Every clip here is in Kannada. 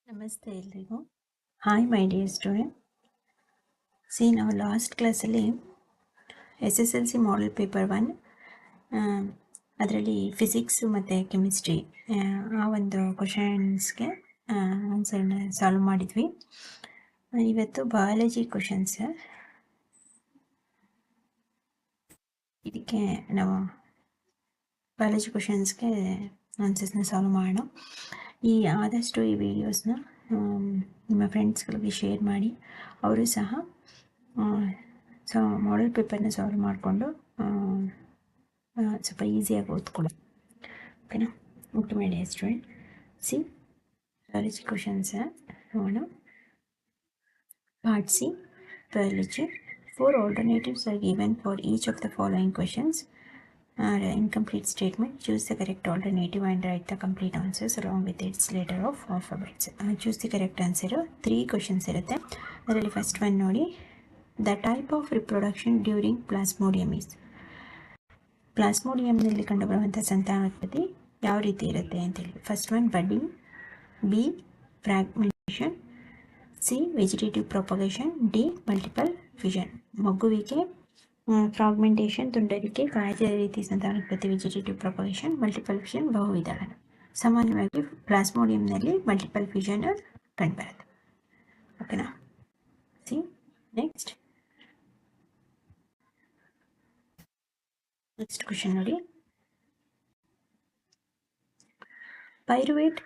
ನಮಸ್ತೆ ಎಲ್ರಿಗೂ. Hi my dear student. ನಾವು ಲಾಸ್ಟ್ ಕ್ಲಾಸಲ್ಲಿ SSLC ಮಾಡಲ್ ಪೇಪರ್ 1 ಅದರಲ್ಲಿ ಫಿಸಿಕ್ಸು ಮತ್ತು ಕೆಮಿಸ್ಟ್ರಿ ಆ ಒಂದು ಕ್ವಶನ್ಸ್ಗೆ ಆನ್ಸರ್ನ ಸಾಲ್ವ್ ಮಾಡಿದ್ವಿ. ಇವತ್ತು ಬಯಾಲಜಿ ಕ್ವಶನ್ಸ್. ಇದಕ್ಕೆ ನಾವು ಬಯಾಲಜಿ ಕ್ವಶನ್ಸ್ಗೆ ಆನ್ಸರ್ಸ್ನ ಸಾಲ್ವ್ ಮಾಡೋಣ. ಆದಷ್ಟು ಈ ವಿಡಿಯೋಸ್ನ ನಿಮ್ಮ ಫ್ರೆಂಡ್ಸ್ಗಳಿಗೆ ಶೇರ್ ಮಾಡಿ, ಅವರು ಸಹ ಮಾಡಲ್ ಪೇಪರ್ನ ಸಾಲ್ವ್ ಮಾಡಿಕೊಂಡು ಸ್ವಲ್ಪ ಈಸಿಯಾಗಿ ಓದ್ಕೊಳ್ಳಿ. ಓಕೆನಾ? Okay my dear student, biology questions ನೋಡೋಣ. Part C, biology. 4 alternatives are given for each of the following questions. Incomplete statement. Choose the correct alternative and write the complete answers along with its letter of alphabets. Choose the correct answer. 3 questions irutte. ಅದರಲ್ಲಿ ಫಸ್ಟ್ ಒನ್ ನೋಡಿ. The type of reproduction during plasmodium is. ಪ್ಲಾಸ್ಮೋಡಿಯಂನಲ್ಲಿ ಕಂಡುಬರುವಂಥ ಸಂತಾನೋತ್ಪತ್ತಿ ಯಾವ ರೀತಿ ಇರುತ್ತೆ ಅಂತೇಳಿ. First one budding, B fragmentation, C vegetative propagation, D multiple fusion. ಮಗುವಿಗೆ ಫ್ರಾಗ್ಮೆಂಟೇಷನ್, ತುಂಡರಿಕೆ, ಕಾಯ್ದೆ ರೀತಿ ಸಂತಾನೋತ್ಪತ್ತಿ ವೆಜಿಟೇಟಿವ್ ಪ್ರೊಪಗೇಷನ್, ಮಲ್ಟಿಪಲ್ ಫ್ಯೂಷನ್ ಬಹುವಿಧಾನ. ಸಾಮಾನ್ಯವಾಗಿ ಪ್ಲಾಸ್ಮೋಡಿಯಂನಲ್ಲಿ ಮಲ್ಟಿಪಲ್ ಫ್ಯೂಷನ್ ಕಂಡುಬರುತ್ತೆ. ಓಕೆನಾ? ಸಿ ನೆಕ್ಸ್ಟ್ ಕ್ವಶನ್ ನೋಡಿ. ಪೈರುವೇಟ್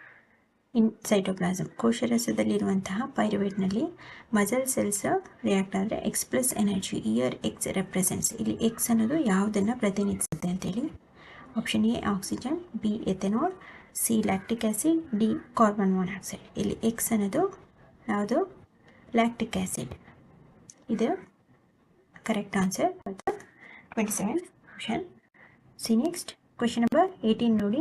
ಇನ್ ಸೈಟೋಪ್ಲಾಸಮ್, ಕೋಶರಸದಲ್ಲಿರುವಂತಹ ಪೈರುವೇಟ್ನಲ್ಲಿ ಮಸಲ್ ಸೆಲ್ಸ್ ರಿಯಾಕ್ಟ್ ಆದರೆ express energy. Year X represents. ಇಲ್ಲಿ ಎಕ್ಸ್ ಅನ್ನೋದು ಯಾವುದನ್ನು ಪ್ರತಿನಿಧಿಸುತ್ತೆ ಅಂತೇಳಿ. Option A oxygen, B ethanol, C lactic acid, D carbon monoxide. ಇಲ್ಲಿ ಎಕ್ಸ್ ಅನ್ನೋದು ಯಾವುದು? Lactic acid. ಇದು correct answer for the 27th question. See next question number 18 ನೋಡಿ.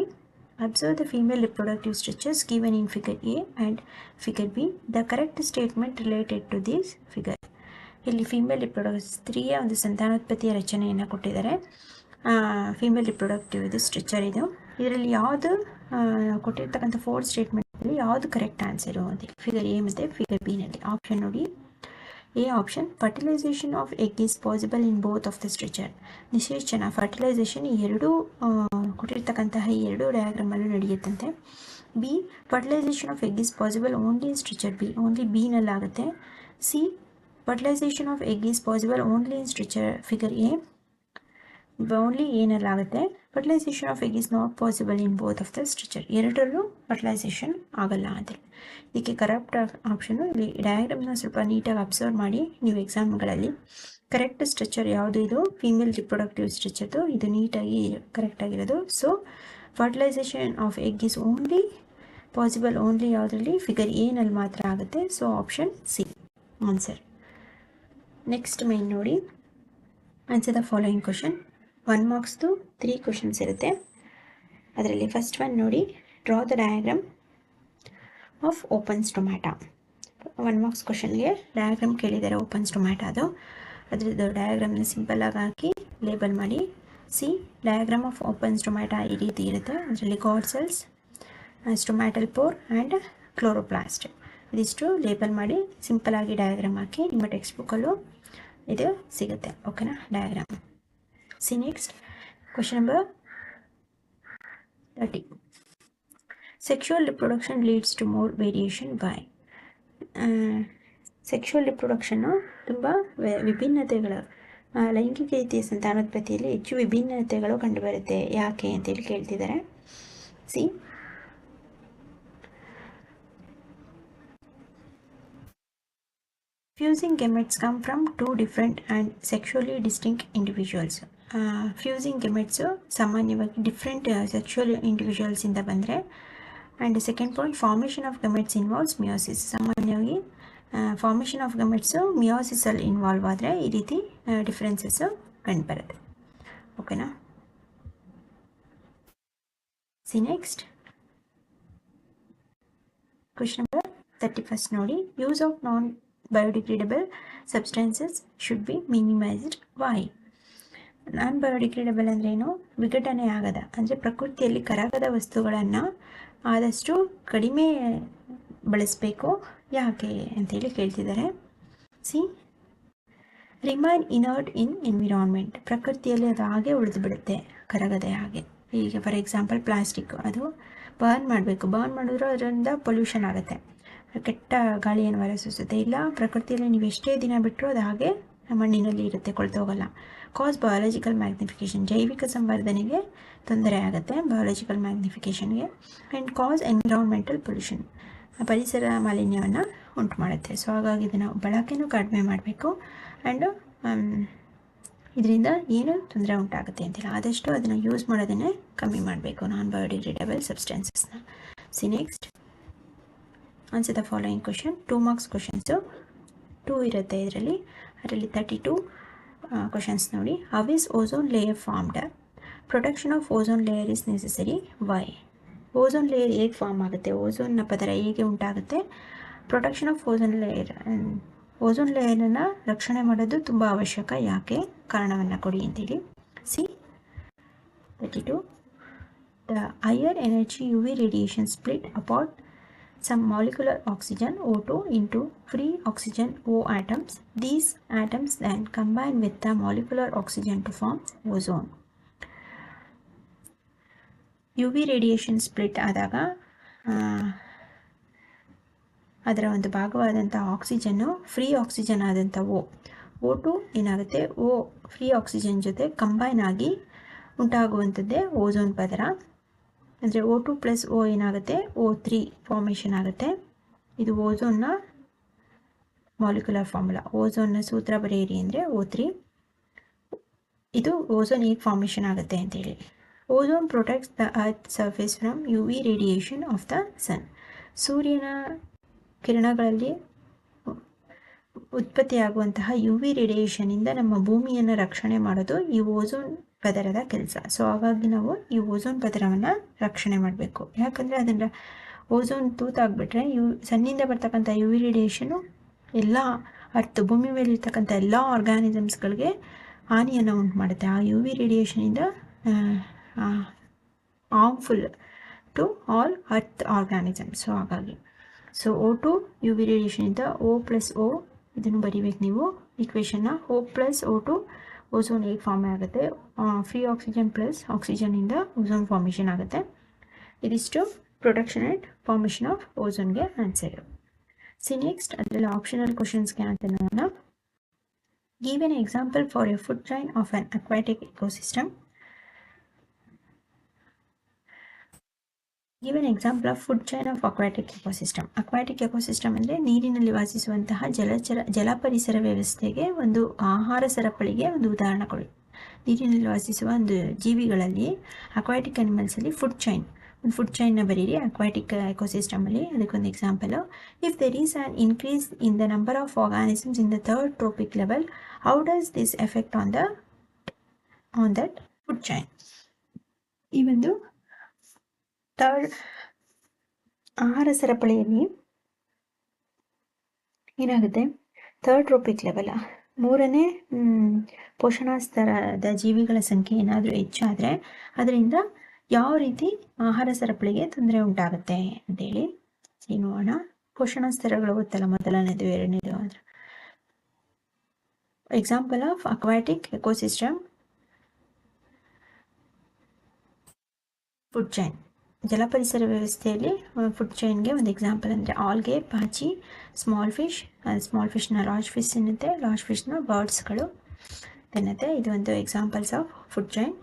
Observe the female reproductive structures given in figure A and figure B. The correct statement related to this figure. ಇಲ್ಲಿ ಫೀಮೇಲ್ ರಿಪ್ರೊಡಕ್ಟಿವ್ ಸ್ತ್ರೀಯ ಒಂದು ಸಂತಾನೋತ್ಪತ್ತಿಯ ರಚನೆಯನ್ನು ಕೊಟ್ಟಿದ್ದಾರೆ. ಫೀಮೇಲ್ ರಿಪ್ರೊಡಕ್ಟಿವ್ ಇದು ಸ್ಟ್ರಕ್ಚರ್ ಇದು. ಇದರಲ್ಲಿ ಯಾವುದು ಕೊಟ್ಟಿರ್ತಕ್ಕಂಥ 4 ಸ್ಟೇಟ್ಮೆಂಟಲ್ಲಿ ಯಾವುದು ಕರೆಕ್ಟ್ ಆನ್ಸರು ಅಂತ ಫಿಗರ್ ಎ ಮತ್ತು ಫಿಗರ್ ಬಿನಲ್ಲಿ. ಆಪ್ಷನ್ ನೋಡಿ. A option, fertilisation of egg is possible in both of the structure. ನಿಷೇಚನ, ಫರ್ಟಿಲೈಸೇಷನ್ ಈ ಎರಡೂ ಕೊಟ್ಟಿರ್ತಕ್ಕಂತಹ ಈ ಎರಡೂ ಡಯಾಗ್ರಾಮಲ್ಲೂ ನಡೆಯುತ್ತಂತೆ. B fertilisation of egg is possible only in structure B, only ಬಿನಲ್ಲಾಗುತ್ತೆ. C fertilisation of egg is possible only in structure figure A, only ಏನಲ್ಲಾಗುತ್ತೆ. Fertilisation of egg is not possible in both of the structure, ಎರಡರಲ್ಲೂ ಫರ್ಟಿಲೈಸೇಷನ್ ಆಗಲ್ಲ ಅಂತೇಳಿ. ಇದಕ್ಕೆ ಕರೆಕ್ಟ್ ಆಪ್ಷನು. ಇಲ್ಲಿ ಡಯಾಗ್ರಾಮ್ನ ಸ್ವಲ್ಪ ನೀಟಾಗಿ ಅಬ್ಸರ್ವ್ ಮಾಡಿ ನೀವು ಎಕ್ಸಾಮ್ಗಳಲ್ಲಿ. ಕರೆಕ್ಟ್ ಸ್ಟ್ರಕ್ಚರ್ ಯಾವುದು? ಇದು ಫೀಮೇಲ್ ರಿಪ್ರೊಡಕ್ಟಿವ್ ಸ್ಟ್ರಕ್ಚರ್ದು. ಇದು ನೀಟಾಗಿ ಕರೆಕ್ಟಾಗಿರೋದು. So fertilisation of egg is only possible only ಯಾವುದರಲ್ಲಿ? ಫಿಗರ್ ಎನಲ್ಲಿ ಮಾತ್ರ ಆಗುತ್ತೆ. So option C answer. Next main ನೋಡಿ. Answer the following question. 1 ಮಾರ್ಕ್ಸ್ದು 3 ಕ್ವಶನ್ಸ್ ಇರುತ್ತೆ. ಅದರಲ್ಲಿ ಫಸ್ಟ್ ಒನ್ ನೋಡಿ. Draw the diagram of open stomata. 1 marks ಕ್ವಶನ್ಗೆ ಡಯಾಗ್ರಾಮ್ ಕೇಳಿದ್ದಾರೆ ಓಪನ್ ಸ್ಟೊಮ್ಯಾಟಾದು. ಅದರದ್ದು ಡಯಾಗ್ರಾಮ್ನ ಸಿಂಪಲ್ಲಾಗಿ ಹಾಕಿ ಲೇಬಲ್ ಮಾಡಿ. See diagram of open stomata ಈ ರೀತಿ ಇರುತ್ತೆ. ಅದರಲ್ಲಿ guard cells, stomatal four and chloroplast ಇದಿಷ್ಟು ಲೇಬಲ್ ಮಾಡಿ ಸಿಂಪಲ್ಲಾಗಿ ಡಯಾಗ್ರಾಮ್ ಹಾಕಿ ನಿಮ್ಮ ಟೆಕ್ಸ್ಟ್ ಬುಕ್ಕಲ್ಲೂ ಇದು ಸಿಗುತ್ತೆ. ಓಕೆನಾ? Diagram. See next question number 30. Sexual reproduction leads to more variation why. Sexual ರಿಪ್ರೊಡಕ್ಷನ್ನು ತುಂಬ ವಿಭಿನ್ನತೆಗಳು, ಲೈಂಗಿಕ ರೀತಿಯ ಸಂತಾನೋತ್ಪತ್ತಿಯಲ್ಲಿ ಹೆಚ್ಚು ವಿಭಿನ್ನತೆಗಳು ಕಂಡುಬರುತ್ತೆ. ಯಾಕೆ ಅಂತೇಳಿ ಕೇಳ್ತಿದ್ದಾರೆ. See fusing gametes come from 2 different and sexually distinct individuals. Fusing gametes ಸಾಮಾನ್ಯವಾಗಿ ಡಿಫ್ರೆಂಟ್ ಸೆಕ್ಷುವಲ್ ಇಂಡಿವಿಜುವಲ್ಸಿಂದ ಬಂದರೆ. And second point, formation of gametes involves meiosis. ಸಾಮಾನ್ಯವಾಗಿ ಫಾರ್ಮೇಷನ್ ಆಫ್ ಗಮೆಟ್ಸು ಮಿಯೋಸಿಸಲ್ಲಿ ಇನ್ವಾಲ್ವ್ ಆದರೆ ಈ ರೀತಿ ಡಿಫ್ರೆನ್ಸಸ್ಸು ಕಂಡುಬರುತ್ತೆ. ಓಕೆನಾ? ಸಿ ನೆಕ್ಸ್ಟ್ ಕ್ವೆಶ್ಚನ್ ನಂಬರ್ 31 ನೋಡಿ. Use of non biodegradable substances should be minimised. Why? Non biodegradable ಅಂದರೆ ಏನು? ವಿಘಟನೆ ಆಗದ ಅಂದರೆ ಪ್ರಕೃತಿಯಲ್ಲಿ ಕರಗದ ವಸ್ತುಗಳನ್ನು ಆದಷ್ಟು ಕಡಿಮೆ ಬಳಸಬೇಕು, ಯಾಕೆ ಅಂತೇಳಿ ಕೇಳ್ತಿದ್ದಾರೆ. ಸಿ, ರಿಮೈನ್ ಇನರ್ಟ್ ಇನ್ ಎನ್ವಿರಾನ್ಮೆಂಟ್, ಪ್ರಕೃತಿಯಲ್ಲಿ ಅದು ಹಾಗೆ ಉಳಿದು ಬಿಡುತ್ತೆ, ಕರಗದೆ ಹಾಗೆ. ಈಗ ಫಾರ್ ಎಕ್ಸಾಂಪಲ್ ಪ್ಲಾಸ್ಟಿಕ್, ಅದು ಬರ್ನ್ ಮಾಡಬೇಕು, ಬರ್ನ್ ಮಾಡಿದ್ರು ಅದರಿಂದ ಪೊಲ್ಯೂಷನ್ ಆಗುತ್ತೆ, ಕೆಟ್ಟ ಗಾಳಿಯನ್ನು ಹೊರಸೂಸುತ್ತೆ. ಇಲ್ಲ, ಪ್ರಕೃತಿಯಲ್ಲಿ ನೀವು ಎಷ್ಟೇ ದಿನ ಬಿಟ್ಟರು ಅದು ಹಾಗೆ ಮಣ್ಣಿನಲ್ಲಿ ಇರುತ್ತೆ, ಕೊಳ್ತೋಗಲ್ಲ. ಕಾಸ್ ಬಯಾಲಜಿಕಲ್ ಮ್ಯಾಗ್ನಿಫಿಕೇಷನ್, ಜೈವಿಕ ಸಂವರ್ಧನೆಗೆ ತೊಂದರೆ ಆಗುತ್ತೆ ಬಯಾಲಜಿಕಲ್ ಮ್ಯಾಗ್ನಿಫಿಕೇಷನ್ಗೆ. ಆ್ಯಂಡ್ ಕಾಸ್ ಎನ್ವಿರಾನ್ಮೆಂಟಲ್ ಪೊಲ್ಯೂಷನ್, ಪರಿಸರ ಮಾಲಿನ್ಯವನ್ನು ಉಂಟು ಮಾಡುತ್ತೆ. ಸೊ ಹಾಗಾಗಿ ಇದನ್ನು ಬಳಕೆನೂ ಕಡಿಮೆ ಮಾಡಬೇಕು. ಆ್ಯಂಡ್ ಇದರಿಂದ ಏನು ತೊಂದರೆ ಉಂಟಾಗುತ್ತೆ ಅಂತಿಲ್ಲ, ಆದಷ್ಟು ಅದನ್ನು ಯೂಸ್ ಮಾಡೋದನ್ನೇ ಕಮ್ಮಿ ಮಾಡಬೇಕು, ನಾನ್ ಬಯೋಡಿಗ್ರೇಡಬಲ್ ಸಬ್ಸ್ಟೆನ್ಸಸ್ನ. See next, answer the following question. 2 marks questions 2 ಇರುತ್ತೆ ಇದರಲ್ಲಿ. ಅದರಲ್ಲಿ 32 ಕ್ವಶನ್ಸ್ ನೋಡಿ. How is ozone layer formed? Protection of ozone layer is necessary. Why? Ozone layer ಹೇಗೆ ಫಾರ್ಮ್ ಆಗುತ್ತೆ, ಓಝೋನ್ನ ಪದರ ಹೇಗೆ ಉಂಟಾಗುತ್ತೆ, protection of ozone layer, ozone ಲೇಯರನ್ನು ರಕ್ಷಣೆ ಮಾಡೋದು ತುಂಬ ಅವಶ್ಯಕ, ಯಾಕೆ, ಕಾರಣವನ್ನು ಕೊಡಿ ಅಂತೇಳಿ. See 32, the higher energy U V radiation split apart some molecular oxygen O2 into free oxygen O atoms. These atoms then combine with the molecular oxygen to form ozone. UV radiation split ಆದಾಗ ಅದರ ಒಂದು ಭಾಗವಾದಂಥ ಆಕ್ಸಿಜನ್ನು ಫ್ರೀ ಆಕ್ಸಿಜನ್ ಆದಂಥ O2 ಏನಾಗುತ್ತೆ, ಫ್ರೀ ಆಕ್ಸಿಜನ್ ಜೊತೆ ಕಂಬೈನ್ ಆಗಿ ಉಂಟಾಗುವಂಥದ್ದೇ ಓಝೋನ್ ಪದರ. ಅಂದರೆ O2 + O ಏನಾಗುತ್ತೆ, O3 ಫಾರ್ಮೇಷನ್ ಆಗುತ್ತೆ. ಇದು ಓಝೋನ್ನ ಮಾಲಿಕ್ಯುಲರ್ ಫಾರ್ಮುಲಾ. ಓಝೋನ್ನ ಸೂತ್ರ ಬರೆಯಿರಿ ಅಂದರೆ O3. ಇದು ಓಝೋನ್ ಹೇಗೆ ಫಾರ್ಮೇಷನ್ ಆಗುತ್ತೆ ಅಂತೇಳಿ. Ozone protects the earth surface from UV radiation of the sun. ಸೂರ್ಯನ ಕಿರಣಗಳಲ್ಲಿ ಉತ್ಪತ್ತಿಯಾಗುವಂತಹ UV ರೇಡಿಯೇಷನಿಂದ ನಮ್ಮ ಭೂಮಿಯನ್ನು ರಕ್ಷಣೆ ಮಾಡೋದು ಈ ಓಝೋನ್ ಪದರದ ಕೆಲಸ. ಸೊ ಹಾಗಾಗಿ ನಾವು ಈ ಓಝೋನ್ ಪದರವನ್ನು ರಕ್ಷಣೆ ಮಾಡಬೇಕು. ಯಾಕಂದರೆ ಅದನ್ನು ಓಝೋನ್ ತೂತಾಗ್ಬಿಟ್ರೆ ಸನ್ನಿಂದ ಬರ್ತಕ್ಕಂಥ UV ರೇಡಿಯೇಷನು ಎಲ್ಲ ಭೂಮಿ ಮೇಲೆ ಇರ್ತಕ್ಕಂಥ ಎಲ್ಲ ಆರ್ಗ್ಯಾನಿಸಮ್ಸ್ಗಳಿಗೆ ಹಾನಿಯನ್ನು ಉಂಟು ಮಾಡುತ್ತೆ. ಆ UV ರೇಡಿಯೇಷನಿಂದ harmful to all earth organisms. So ಹಾಗಾಗಿ O2 UV ರೇಡಿಯೇಷನಿಂದ O + O ಇದನ್ನು ಬರಿಬೇಕು ನೀವು ಈಕ್ವೇಷನ್ನ. O + O2 ಓಝೋನ್ ಹೇಗೆ ಫಾರ್ಮ್ ಆಗುತ್ತೆ, ಫ್ರೀ ಆಕ್ಸಿಜನ್ ಪ್ಲಸ್ ಆಕ್ಸಿಜನಿಂದ ಓಝೋನ್ ಫಾರ್ಮೇಷನ್ ಆಗುತ್ತೆ. ಇದಿಷ್ಟು ಪ್ರೊಟೆಕ್ಷನ್ ಆ್ಯಂಡ್ ಫಾರ್ಮೇಷನ್ ಆಫ್ ಓಝೋನ್ಗೆ ಆನ್ಸರು. ಸಿ ನೆಕ್ಸ್ಟ್, ಅದರಲ್ಲಿ ಆಪ್ಷನಲ್ ಕ್ವಶನ್ಸ್ಗೆ ಅಂತ ನೋಡೋಣ. Give an example for a food chain of on aquatic ecosystem. Give an example of food chain of aquatic ecosystem. Aquatic ecosystem ಅಂದರೆ ನೀರಿನಲ್ಲಿ ವಾಸಿಸುವಂತಹ ಜಲ ಪರಿಸರ ವ್ಯವಸ್ಥೆಗೆ ಒಂದು ಆಹಾರ ಸರಪಳಿಗೆ ಒಂದು ಉದಾಹರಣೆ ಕೊಡಿ. ನೀರಿನಲ್ಲಿ ವಾಸಿಸುವ ಒಂದು ಜೀವಿಗಳಲ್ಲಿ ಅಕ್ವಾಟಿಕ್ ಅನಿಮಲ್ಸಲ್ಲಿ ಒಂದು ಫುಡ್ ಚೈನ್ನ ಬರೀರಿ ಅಕ್ವಾಟಿಕ್ ಎಕೋಸಿಸ್ಟಮಲ್ಲಿ. ಅದಕ್ಕೊಂದು example, if there is on increase in the number of organisms in the 3rd trophic level, how does this effect on that food chain? ಈ ಒಂದು ಆಹಾರ ಸರಪಳಿಯಲ್ಲಿ ಏನಾಗುತ್ತೆ, 3rd ಟ್ರೋಪಿಕ್ ಲೆವೆಲ್ 3ನೇ ಪೋಷಣಾ ಸ್ತರದ ಜೀವಿಗಳ ಸಂಖ್ಯೆ ಏನಾದರೂ ಹೆಚ್ಚಾದರೆ ಅದರಿಂದ ಯಾವ ರೀತಿ ಆಹಾರ ಸರಪಳಿಗೆ ತೊಂದರೆ ಉಂಟಾಗುತ್ತೆ ಅಂತೇಳಿ ನೋಡೋಣ. ಪೋಷಣಾ ಸ್ತರಗಳು ಗೊತ್ತಲ್ಲ, ಮೊದಲನೇದು ಎರಡನೇದು. ಅಂದರೆ example of aquatic ecosystem food chain. ಜಲಪರಿಸರ ವ್ಯವಸ್ಥೆಯಲ್ಲಿ ಫುಡ್ ಚೈನ್ಗೆ ಒಂದು ಎಕ್ಸಾಂಪಲ್ ಅಂದರೆ ಆಲ್ಗೆ, ಪಾಚಿ, ಸ್ಮಾಲ್ ಫಿಶ್ನ ಲಾರ್ಜ್ ಫಿಶ್ ತಿನ್ನುತ್ತೆ, ಲಾರ್ಜ್ ಫಿಶ್ನ ಬರ್ಡ್ಸ್ಗಳು ತಿನ್ನುತ್ತೆ. ಇದು ಒಂದು examples of food chain.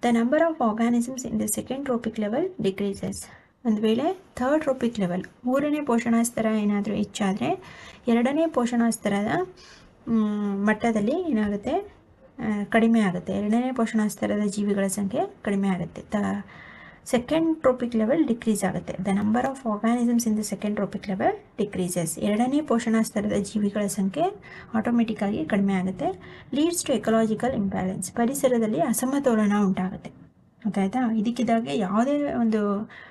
The number of organisms in the 2nd trophic level decreases. ಒಂದು ವೇಳೆ 3rd ಟ್ರೋಪಿಕ್ ಲೆವೆಲ್ 3ನೇ ಪೋಷಣಾ ಸ್ತರ ಏನಾದರೂ ಹೆಚ್ಚಾದರೆ 2ನೇ ಪೋಷಣಾ ಸ್ತರದ ಮಟ್ಟದಲ್ಲಿ ಏನಾಗುತ್ತೆ, ಕಡಿಮೆ ಆಗುತ್ತೆ. 2ನೇ ಪೋಷಣಾ ಸ್ತರದ ಜೀವಿಗಳ ಸಂಖ್ಯೆ ಕಡಿಮೆ ಆಗುತ್ತೆ. 2nd ಟ್ರೋಪಿಕ್ ಲೆವೆಲ್ ಡಿಕ್ರೀಸ್ ಆಗುತ್ತೆ. The number of organisms in the 2nd trophic level decreases. 2ನೇ ಪೋಷಣಾ ಸ್ತರದ ಜೀವಿಗಳ ಸಂಖ್ಯೆ ಆಟೋಮೆಟಿಕ್ ಆಗಿ ಕಡಿಮೆ ಆಗುತ್ತೆ. Leads to ecological imbalance. ಪರಿಸರದಲ್ಲಿ ಅಸಮತೋಲನ ಉಂಟಾಗುತ್ತೆ. ಗೊತ್ತಾಯ್ತಾ? ಇದಕ್ಕಿದ್ದಾಗೆ ಯಾವುದೇ ಒಂದು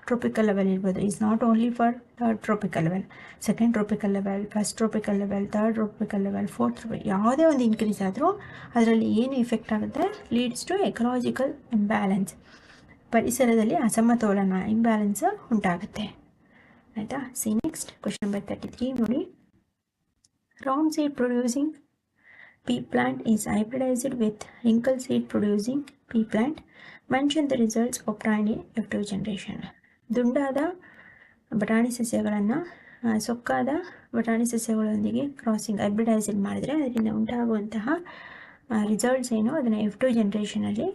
ಟ್ರೋಪಿಕಲ್ ಲೆವೆಲ್ ಇರ್ಬೋದು. Is not only for 3rd tropical level, 2nd tropical level, 1st tropical level, 3rd tropical level, 4th tropical, ಯಾವುದೇ ಒಂದು ಇನ್ಕ್ರೀಸ್ ಆದರೂ ಅದರಲ್ಲಿ ಏನು ಇಫೆಕ್ಟ್ ಆಗುತ್ತೆ, ಲೀಡ್ಸ್ ಟು ಎಕಲಾಜಿಕಲ್ ಇಂಬ್ಯಾಲೆನ್ಸ್. ಪರಿಸರದಲ್ಲಿ ಅಸಮತೋಲನ, ಇಂಬ್ಯಾಲೆನ್ಸ್ ಉಂಟಾಗುತ್ತೆ. ಆಯಿತಾ. ಸಿ ನೆಕ್ಸ್ಟ್ ಕ್ವಶನ್ ನಂಬರ್ 33 ನೋಡಿ. Round seed producing pea plant is hybridized with wrinkle seed producing pea plant. Mention the results obtained in F2 generation. ದುಂಡಾದ ಬಟಾಣಿ ಸಸ್ಯಗಳನ್ನು ಸೊಕ್ಕಾದ ಬಟಾಣಿ ಸಸ್ಯಗಳೊಂದಿಗೆ ಕ್ರಾಸಿಂಗ್ ಹೈಬ್ರಿಡೈಸೇಷನ್ ಮಾಡಿದರೆ ಅದರಿಂದ ಉಂಟಾಗುವಂತಹ ರಿಸಲ್ಟ್ಸ್ ಏನು ಅದನ್ನು F2 ಜನ್ರೇಷನಲ್ಲಿ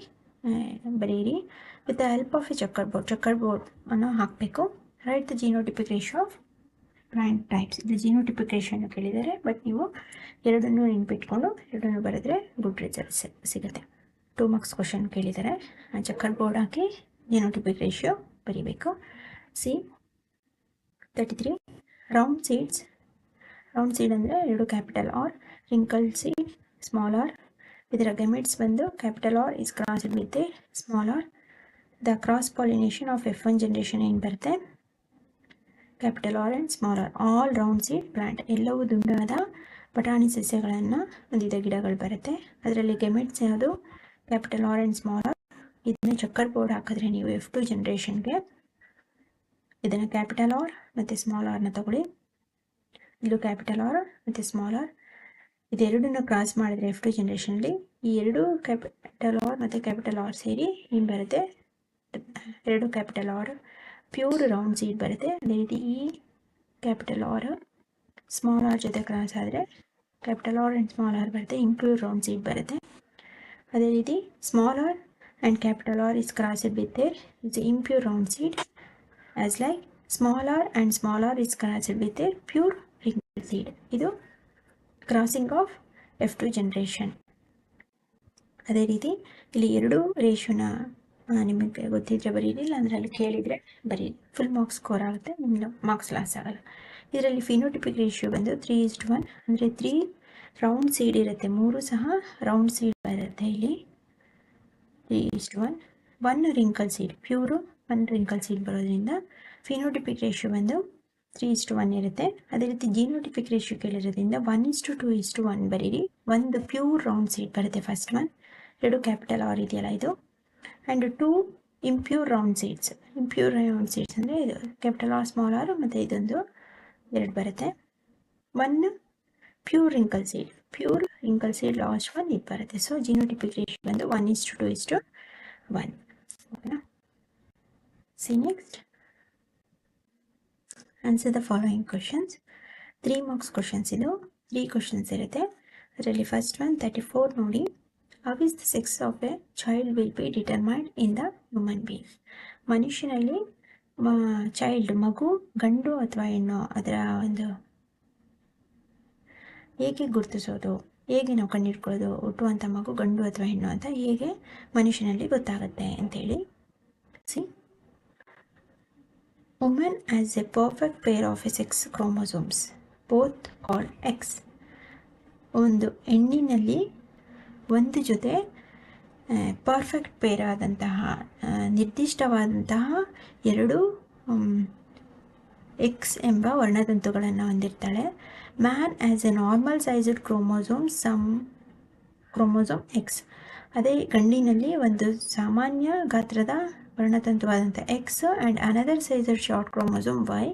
ಬರೆಯಿರಿ. With the help of A checker board ಅನ್ನು ಹಾಕಬೇಕು. Right the genotypic ratio of plant types. ಇಲ್ಲಿ ಜಿನೋಟಿಪಿಕ್ ರೇಷಿಯೋನ ಕೇಳಿದ್ದಾರೆ, ಬಟ್ ನೀವು ಎರಡನ್ನೂ ನೆನಪಿಟ್ಕೊಂಡು ಎರಡನ್ನೂ ಬರೆದ್ರೆ ಗುಡ್ ರಿಸಲ್ಟ್ಸ್ ಸಿಗುತ್ತೆ. 2 ಮಾರ್ಕ್ಸ್ ಕ್ವಶನ್ ಕೇಳಿದ್ದಾರೆ. ಚೆಕ್ಕರ್ ಬೋರ್ಡ್ ಹಾಕಿ ಜಿನೋಟಿಪಿಕ್ ರೇಷಿಯೋ ಬರೀಬೇಕು. See 33 round seeds. Round seed ಅಂದರೆ 2 capital R, wrinkle seed small R. ಇದರ ಗೆಮಿಟ್ಸ್ ಬಂದು capital R is crossed with a small R. The cross pollination of F1 generation ಏನು ಬರುತ್ತೆ, capital R and small R. All round seed plant, ಎಲ್ಲವೂ ದುಂಡಾದ ಬಟಾಣಿ ಸಸ್ಯಗಳನ್ನು ಹೊಂದಿದ ಗಿಡಗಳು ಬರುತ್ತೆ. ಅದರಲ್ಲಿ ಗೆಮಿಟ್ಸ್ ಯಾವುದು, capital R and small R. ಇದನ್ನು ಚೆಕ್ಕರ್ ಬೋರ್ಡ್ ಹಾಕಿದ್ರೆ ನೀವು F2 ಜನ್ರೇಷನ್ಗೆ ಇದನ್ನು ಕ್ಯಾಪಿಟಲ್ ಆರ್ ಮತ್ತು ಸ್ಮಾಲ್ ಆರ್ನ ತಗೊಳ್ಳಿ. ಇಲ್ಲೂ ಕ್ಯಾಪಿಟಲ್ ಆರ್ ಮತ್ತು ಸ್ಮಾಲ್ ಆರ್ ಇದೆರಡನ್ನು ಕ್ರಾಸ್ ಮಾಡಿದರೆ F2 ಜನ್ರೇಷನಲ್ಲಿ ಈ ಎರಡು ಕ್ಯಾಪಿಟಲ್ ಆರ್ ಮತ್ತು ಕ್ಯಾಪಿಟಲ್ ಆರ್ ಸೇರಿ ಏನು ಬರುತ್ತೆ, 2 capital R pure round seed ಬರುತ್ತೆ. ಅದೇ ರೀತಿ ಈ ಕ್ಯಾಪಿಟಲ್ ಆರ್ ಸ್ಮಾಲ್ ಆರ್ ಜೊತೆ ಕ್ರಾಸ್ ಆದರೆ capital R and small R ಬರುತ್ತೆ, ಇಂಪ್ಯೂರ್ ರೌಂಡ್ ಸೀಡ್ ಬರುತ್ತೆ. ಅದೇ ರೀತಿ small R and capital R is crossed with there is impure round seed. As like small R and small R is crossed with their pure wrinkle seed. ಇದು ಕ್ರಾಸಿಂಗ್ ಆಫ್ F2 ಜನ್ರೇಷನ್. ಅದೇ ರೀತಿ ಇಲ್ಲಿ ಎರಡು ರೇಷಿಯೋನ ನಿಮಗೆ ಗೊತ್ತಿದ್ರೆ ಬರೀರಿ, ಇಲ್ಲ ಅಂದರೆ ಅಲ್ಲಿ ಕೇಳಿದರೆ ಬರೀರಿ. ಫುಲ್ ಮಾರ್ಕ್ಸ್ ಸ್ಕೋರ್ ಆಗುತ್ತೆ, ನಿಮ್ಮ ಮಾರ್ಕ್ಸ್ ಲಾಸ್ ಆಗಲ್ಲ. ಇದರಲ್ಲಿ ಫಿನೋಟಿಪಿಕ್ ರೇಷಿಯೋ ಬಂದು 3:1 ಅಂದರೆ 3 ರೌಂಡ್ ಸೀಡ್ ಇರುತ್ತೆ, 3 ಸಹ ರೌಂಡ್ ಸೀಡ್ ಬರುತ್ತೆ. ಇಲ್ಲಿ 3:1. 1 wrinkle seed, pure 1 wrinkle seed ಬರೋದ್ರಿಂದ ಫಿನೋಟಿಪಿಕ್ ರೇಷಿಯೋ ಬಂದು 3:1 ಇರುತ್ತೆ. ಅದೇ ರೀತಿ ಜಿನೋಟಿಪಿಕ್ ರೇಷಿಯೋ ಕೇಳಿರೋದ್ರಿಂದ 1:2:1 ಬರೀರಿ. 1 ಪ್ಯೂರ್ ರೌಂಡ್ ಸೀಡ್ ಬರುತ್ತೆ ಫಸ್ಟ್ ಒನ್, 2 ಕ್ಯಾಪಿಟಲ್ ಆರ್ ಇದೆಯಲ್ಲ ಇದು, and 2 impure round seeds. Impure round seeds ಅಂದರೆ ಇದು ಕ್ಯಾಪಿಟಲ್ ಆರ್ ಸ್ಮಾಲ್ ಆರ್ ಮತ್ತು ಇದೊಂದು 2 ಬರುತ್ತೆ. 1 pure wrinkle seed, pure wrinkle seed last one ಇದು ಬರುತ್ತೆ. ಸೊ ಜಿನೋಟಿಪಿಕ್ ರೇಷಿಯೋ ಬಂದು 1:2:1. ಓಕೆನಾ. C next answer the following questions. 3 marks questions ಇದು, 3 ಕ್ವಶನ್ಸ್ ಇರುತ್ತೆ. ಅದರಲ್ಲಿ ಫಸ್ಟ್ ಒನ್ 34 ನೋಡಿ. How is the sex of A child will be determined in the human being. ಮನುಷ್ಯನಲ್ಲಿ ಚೈಲ್ಡ್ ಮಗು ಗಂಡು ಅಥವಾ ಹೆಣ್ಣು ಅದರ ಒಂದು ಹೇಗೆ ಗುರುತಿಸೋದು, ಹೇಗೆ ನಾವು ಕಂಡುಹಿಡ್ಕೊಳ್ಳೋದು ಹುಟ್ಟುವಂಥ ಮಗು ಗಂಡು ಅಥವಾ ಹೆಣ್ಣು ಅಂತ ಹೇಗೆ ಮನುಷ್ಯನಲ್ಲಿ ಗೊತ್ತಾಗುತ್ತೆ ಅಂತೇಳಿ. C woman has a perfect pair of sex chromosomes both called X. ಒಂದು ಹೆಣ್ಣಿನಲ್ಲಿ ಒಂದು ಜೊತೆ ಪರ್ಫೆಕ್ಟ್ ಪೇರ್ ಆದಂತಹ ನಿರ್ದಿಷ್ಟವಾದಂತಹ 2 ಎಕ್ಸ್ ಎಂಬ ವರ್ಣತಂತುಗಳನ್ನು ಹೊಂದಿರ್ತಾಳೆ. Man as a normal sized chromosome X. ಅದೇ ಗಂಡಿನಲ್ಲಿ ಒಂದು ಸಾಮಾನ್ಯ ಗಾತ್ರದ ವರ್ಣತಂತುವಾದಂಥ X and another sizer short chromosome Y,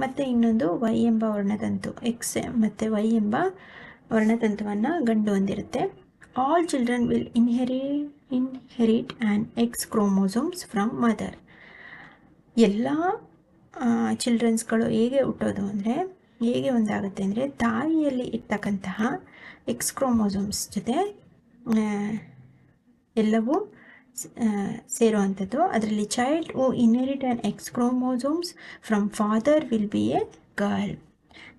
ಮತ್ತು ಇನ್ನೊಂದು ವೈ ಎಂಬ ವರ್ಣತಂತು, ಎಕ್ಸ್ ಮತ್ತು ವೈ ಎಂಬ ವರ್ಣತಂತುವನ್ನು ಗಂಡು ಹೊಂದಿರುತ್ತೆ. All children will inherit and X chromosomes from mother. ಎಲ್ಲ ಚಿಲ್ಡ್ರನ್ಸ್ಗಳು ಹೇಗೆ ಹುಟ್ಟೋದು ಅಂದರೆ, ಹೇಗೆ ಒಂದಾಗುತ್ತೆ ಅಂದರೆ ತಾಯಿಯಲ್ಲಿ ಇರ್ತಕ್ಕಂತಹ ಎಕ್ಸ್ ಕ್ರೋಮೋಸೋಮ್ಸ್ ಜೊತೆ ಎಲ್ಲವೂ ಸೇರುವಂಥದ್ದು. ಅದರಲ್ಲಿ child who inherit and X chromosomes from father will be A girl.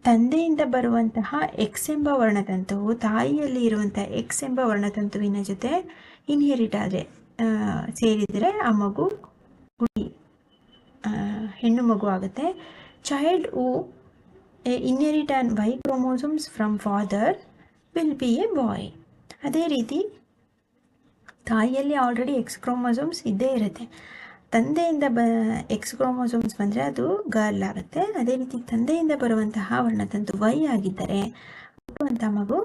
ತಂದೆಯಿಂದ ಬರುವಂತಹ ಎಕ್ಸ್ ಎಂಬ ವರ್ಣತಂತುವು ತಾಯಿಯಲ್ಲಿ ಇರುವಂಥ ಎಕ್ಸ್ ಎಂಬ ವರ್ಣತಂತುವಿನ ಜೊತೆ ಇನ್ಹೆರಿಟ್ ಆದರೆ ಸೇರಿದರೆ ಆ ಮಗು ಹೆಣ್ಣು ಮಗು ಆಗುತ್ತೆ. Child who inherit and Y chromosomes from father will be a boy. ಅದೇ ರೀತಿ ತಾಯಿಯಲ್ಲಿ ಆಲ್ರೆಡಿ ಎಕ್ಸ್ ಕ್ರೋಮೋಸೋಮ್ಸ್ ಇದ್ದೇ ಇರುತ್ತೆ, ತಂದೆಯಿಂದ ಎಕ್ಸ್ ಕ್ರೋಮೋಸೋಮ್ಸ್ ಬಂದರೆ ಅದು ಗರ್ಲ್ ಆಗುತ್ತೆ. ಅದೇ ರೀತಿ ತಂದೆಯಿಂದ ಬರುವಂತಹ ವರ್ಣತಂತು ವೈ ಆಗಿದ್ದರೆ ಹುಟ್ಟುವಂಥ ಮಗು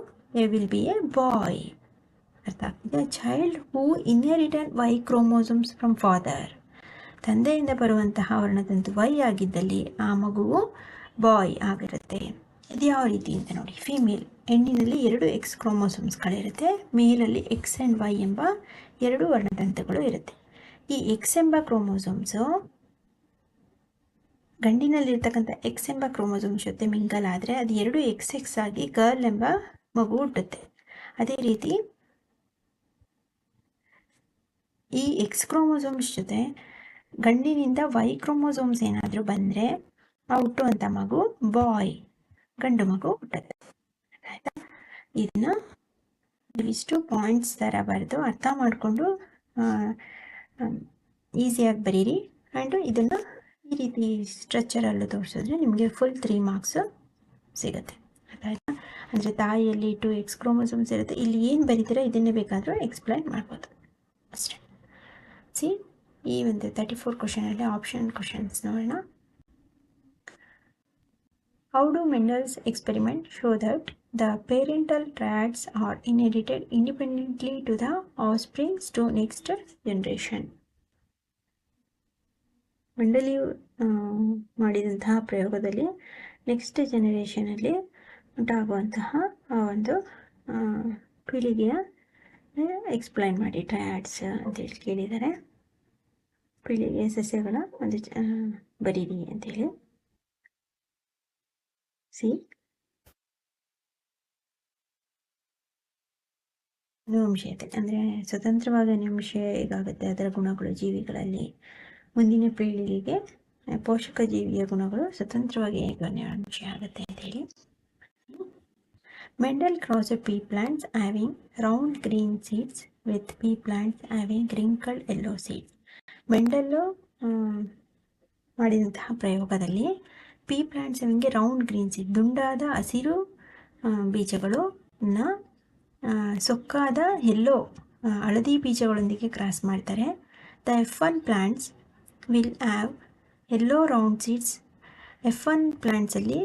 ವಿಲ್ ಬಿ ಎ ಬಾಯ್. ಅರ್ಥ ಆಗ್ತಿದೆ. Child who inherit and Y chromosomes from father ತಂದೆಯಿಂದ ಬರುವಂತಹ ವರ್ಣತಂತು ವೈ ಆಗಿದ್ದಲ್ಲಿ ಆ ಮಗುವು ಬಾಯ್ ಆಗಿರುತ್ತೆ. ಇದು ಯಾವ ರೀತಿ ಅಂತ ನೋಡಿ. ಫೀಮೇಲ್ ಹೆಣ್ಣಿನಲ್ಲಿ 2 X ಕ್ರೋಮೋಸೋಮ್ಸ್ಗಳಿರುತ್ತೆ, ಮೇಲಲ್ಲಿ X ಆ್ಯಂಡ್ Y ಎಂಬ 2 ವರ್ಣತಂತುಗಳು ಇರುತ್ತೆ. ಈ X ಎಂಬ ಕ್ರೋಮೋಸೋಮ್ಸು ಗಂಡಿನಲ್ಲಿರ್ತಕ್ಕಂಥ X ಎಂಬ ಕ್ರೋಮೋಸೋಮ್ಸ್ ಜೊತೆ ಮಿಂಗಲ್ ಆದರೆ ಅದು 2 XX ಆಗಿ ಗರ್ಲ್ ಎಂಬ ಮಗು ಹುಟ್ಟುತ್ತೆ. ಅದೇ ರೀತಿ ಈ X ಕ್ರೋಮೋಸೋಮ್ಸ್ ಜೊತೆ ಗಂಡಿನಿಂದ Y ಕ್ರೋಮೋಸೋಮ್ಸ್ ಏನಾದರೂ ಬಂದರೆ ಆ ಹುಟ್ಟುವಂಥ ಮಗು ಬಾಯ್, ಗಂಡು ಮಗು ಹುಟ್ಟುತ್ತೆ. ಆಯಿತಾ? ಇದನ್ನು ಇವಿಷ್ಟು ಪಾಯಿಂಟ್ಸ್ ಥರ ಬರೆದು ಅರ್ಥ ಮಾಡಿಕೊಂಡು ಈಸಿಯಾಗಿ ಬರೀರಿ. ಆ್ಯಂಡು ಇದನ್ನು ಈ ರೀತಿ ಸ್ಟ್ರಕ್ಚರಲ್ಲೂ ತೋರಿಸಿದ್ರೆ ನಿಮಗೆ ಫುಲ್ 3 ಮಾರ್ಕ್ಸು ಸಿಗುತ್ತೆ. ಆಯಿತಾ? ಅಂದರೆ ತಾಯಿಯಲ್ಲಿ 2 X ಕ್ರೋಮೋಸೋಮ್ಸ್ ಇರುತ್ತೆ. ಇಲ್ಲಿ ಏನು ಬರೀತೀರೋ ಇದನ್ನೇ ಬೇಕಾದರೂ ಎಕ್ಸ್ಪ್ಲೈನ್ ಮಾಡ್ಬೋದು ಅಷ್ಟೇ. ಸಿ, ಈ ಒಂದು 34 ಕ್ವಶನಲ್ಲಿ ಆಪ್ಷನ್ ಕ್ವಶನ್ಸ್ ನೋಡೋಣ. How do Mendel's experiment show that the parental traits are inherited independently to the offsprings to next generation? ಮೆಂಡಲಿಯು ಮಾಡಿದಂತಹ ಪ್ರಯೋಗದಲ್ಲಿ ನೆಕ್ಸ್ಟ್ ಜನರೇಷನಲ್ಲಿ ಉಂಟಾಗುವಂತಹ ಒಂದು ಪೀಳಿಗೆಯ ಎಕ್ಸ್ಪ್ಲೈನ್ ಮಾಡಿ. ಟ್ರಯಾಡ್ಸ್ ಅಂತೇಳಿ ಕೇಳಿದ್ದಾರೆ. ಪೀಳಿಗೆಯ ಸಸ್ಯಗಳ ಒಂದು ಬರೀರಿ ಅಂತೇಳಿ. ಸಿ, ಅನುವಂಶೀಯತೆ ಅಂದರೆ ಸ್ವತಂತ್ರವಾಗಿ ಅನುವಂಶೀಯ ಹೇಗಾಗುತ್ತೆ, ಅದರ ಗುಣಗಳು ಜೀವಿಗಳಲ್ಲಿ ಮುಂದಿನ ಪೀಳಿಗೆಗೆ ಪೋಷಕ ಜೀವಿಯ ಗುಣಗಳು ಸ್ವತಂತ್ರವಾಗಿ ಹೇಗೆ ಅನುವಂಶೀಯ ಆಗುತ್ತೆ ಅಂತೇಳಿ. Mendel crossed pea plants having round green seeds with pea plants having wrinkled yellow seeds. Mendel ಮಾಡಿದಂತಹ ಪ್ರಯೋಗದಲ್ಲಿ ಪೀ ಪ್ಲಾಂಟ್ಸ್ ಅವನಿಗೆ ರೌಂಡ್ ಗ್ರೀನ್ ಸೀಡ್, ದುಂಡಾದ ಹಸಿರು ಬೀಜಗಳು ಸೊಕ್ಕಾದ ಎಲ್ಲೋ ಹಳದಿ ಬೀಜಗಳೊಂದಿಗೆ ಕ್ರಾಸ್ ಮಾಡ್ತಾರೆ. The F1 plants will have yellow round seeds. F1 ಪ್ಲಾಂಟ್ಸಲ್ಲಿ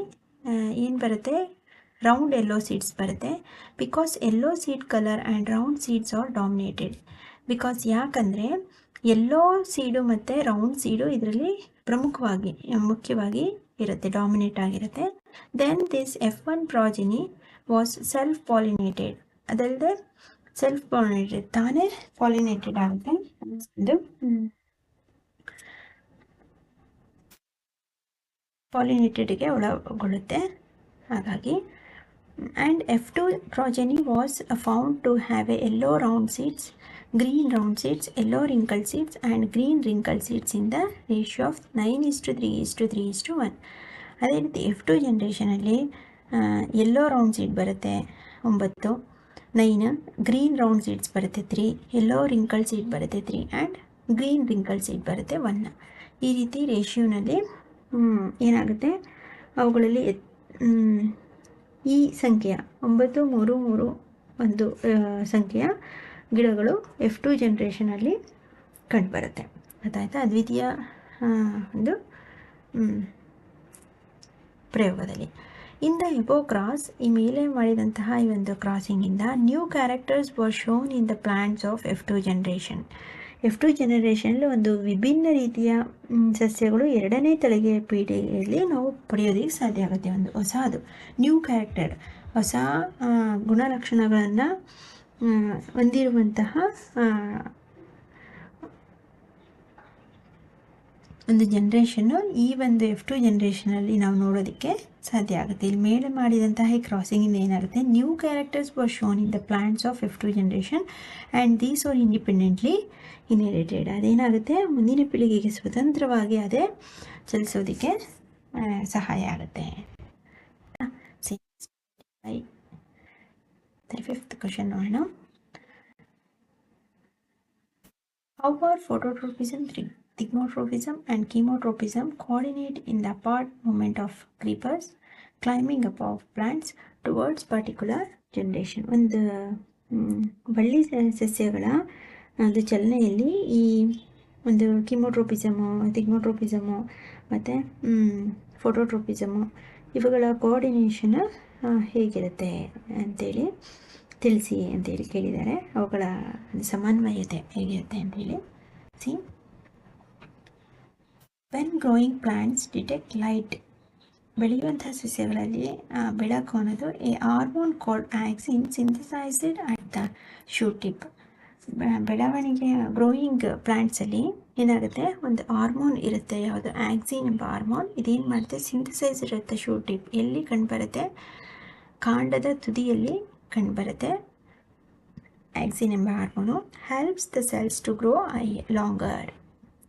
ಏನು ಬರುತ್ತೆ, ರೌಂಡ್ ಎಲ್ಲೋ ಸೀಡ್ಸ್ ಬರುತ್ತೆ. Because yellow seed colour and round seeds are dominated. Because ಯಾಕಂದರೆ ಎಲ್ಲೋ ಸೀಡು ಮತ್ತು ರೌಂಡ್ ಸೀಡು ಇದರಲ್ಲಿ ಮುಖ್ಯವಾಗಿ ಇರುತ್ತೆ, ಡಾಮಿನೇಟ್ ಆಗಿರುತ್ತೆ. Then this F1 progeny was self pollinated. ಅದಲ್ಲದೆ ಸೆಲ್ಫ್ ಪಾಲಿನೇಟೆಡ್, ತಾನೇ ಪಾಲಿನೇಟೆಡ್ ಆಗುತ್ತೆ, ಇದು ಪಾಲಿನೇಟೆಡ್ಗೆ ಒಳಗೊಳ್ಳುತ್ತೆ. ಹಾಗಾಗಿ and F2 progeny was found to have a yellow round seeds, green round seeds, yellow wrinkled seeds and green wrinkled seeds in the ratio of 9:3:3:1. ಅದೇ ರೀತಿ F2 ಜನ್ರೇಷನಲ್ಲಿ ಯೆಲ್ಲೋ ರೌಂಡ್ ಸೀಡ್ ಬರುತ್ತೆ 9, 9, ಗ್ರೀನ್ ರೌಂಡ್ ಸೀಡ್ಸ್ ಬರುತ್ತೆ 3, ಯೆಲ್ಲೋ ರಿಂಕಲ್ ಸೀಡ್ ಬರುತ್ತೆ 3 ಆ್ಯಂಡ್ ಗ್ರೀನ್ ರಿಂಕಲ್ ಸೀಡ್ ಬರುತ್ತೆ 1. ಈ ರೀತಿ ರೇಷಿಯೋನಲ್ಲಿ ಏನಾಗುತ್ತೆ, ಅವುಗಳಲ್ಲಿ ಈ ಸಂಖ್ಯೆಯ 9,3,3 ಸಂಖ್ಯೆಯ ಗಿಡಗಳು F2 ಜನ್ರೇಷನಲ್ಲಿ ಕಂಡುಬರುತ್ತೆ. ಗೊತ್ತಾಯ್ತಾ? ಅದ್ವಿತೀಯ ಒಂದು ಪ್ರಯೋಗದಲ್ಲಿ. ಇನ್ ದ ಎಬೋ ಕ್ರಾಸ್, ಈ ಮೇಲೆ ಮಾಡಿದಂತಹ ಈ ಒಂದು ಕ್ರಾಸಿಂಗಿಂದ new characters were shown in the plants of F2 generation. F2 ಜನರೇಷನಲ್ಲಿ ಒಂದು ವಿಭಿನ್ನ ರೀತಿಯ ಸಸ್ಯಗಳು 2ನೇ ತಳಿಗೆಯ ಪೀಳಿಗೆಯಲ್ಲಿ ನಾವು ಪಡೆಯೋದಕ್ಕೆ ಸಾಧ್ಯ ಆಗುತ್ತೆ. ಒಂದು ಹೊಸದು ನ್ಯೂ ಕ್ಯಾರೆಕ್ಟರ್, ಹೊಸ ಗುಣಲಕ್ಷಣಗಳನ್ನು ಹೊಂದಿರುವಂತಹ ಒಂದು ಜನ್ರೇಷನ್ನು ಈ ಒಂದು F2 ಜನ್ರೇಷನಲ್ಲಿ ನಾವು ನೋಡೋದಕ್ಕೆ ಸಾಧ್ಯ ಆಗುತ್ತೆ. ಇಲ್ಲಿ ಮೇಲೆ ಮಾಡಿದಂತಹ ಈ ಕ್ರಾಸಿಂಗಿಂದ ಏನಾಗುತ್ತೆ, new characters were shown in the plants of F2 generation and these are independently inherited. ಅದೇನಾಗುತ್ತೆ, ಮುಂದಿನ ಪೀಳಿಗೆಗೆ ಸ್ವತಂತ್ರವಾಗಿ ಅದೇ ಚಲಿಸೋದಕ್ಕೆ ಸಹಾಯ ಆಗುತ್ತೆ. 35th ಕ್ವಶನ್ ನೋಡೋಣ. How are phototropism, thigmotropism and chemotropism coordinate in the apart movement of creepers climbing above plants towards particular generation? ಒಂದು ಬಳ್ಳಿ ಸಸ್ಯಗಳ ಒಂದು ಚಲನೆಯಲ್ಲಿ ಈ ಒಂದು ಕಿಮೋಟ್ರೋಪಿಸಮು, ಥಿಗ್ಮೋಟ್ರೋಪಿಸಮು ಮತ್ತು ಫೋಟೋಟ್ರೋಪಿಸಮು ಇವುಗಳ ಕೋಆರ್ಡಿನೇಷನ್ ಹೇಗಿರುತ್ತೆ ಅಂತೇಳಿ ತಿಳಿಸಿ ಅಂತೇಳಿ ಕೇಳಿದ್ದಾರೆ. ಅವುಗಳ ಸಮನ್ವಯತೆ ಹೇಗಿರುತ್ತೆ ಅಂತೇಳಿ. C, when growing plants detect light, ಬೆಳೆಯುವಂಥ ಸಸ್ಯಗಳಲ್ಲಿ ಬೆಳಕು ಅನ್ನೋದು A hormone called auxin synthesised at the shoot tip. ಬೆಳವಣಿಗೆ ಗ್ರೋಯಿಂಗ್ ಪ್ಲಾಂಟ್ಸಲ್ಲಿ ಏನಾಗುತ್ತೆ, ಒಂದು ಹಾರ್ಮೋನ್ ಇರುತ್ತೆ, ಯಾವುದು ಆಕ್ಸಿನ್ ಎಂಬ ಹಾರ್ಮೋನ್. ಇದೇನು ಮಾಡುತ್ತೆ, ಸಿಂಥಸೈಸ್ ಇರುತ್ತೆ ಶೂಟ್ ಟಿಪ್. ಎಲ್ಲಿ ಕಂಡುಬರುತ್ತೆ, ಕಾಂಡದ ತುದಿಯಲ್ಲಿ ಕಂಡುಬರುತ್ತೆ. ಆಕ್ಸಿನ್ ಎಂಬ hormone helps the cells to grow longer.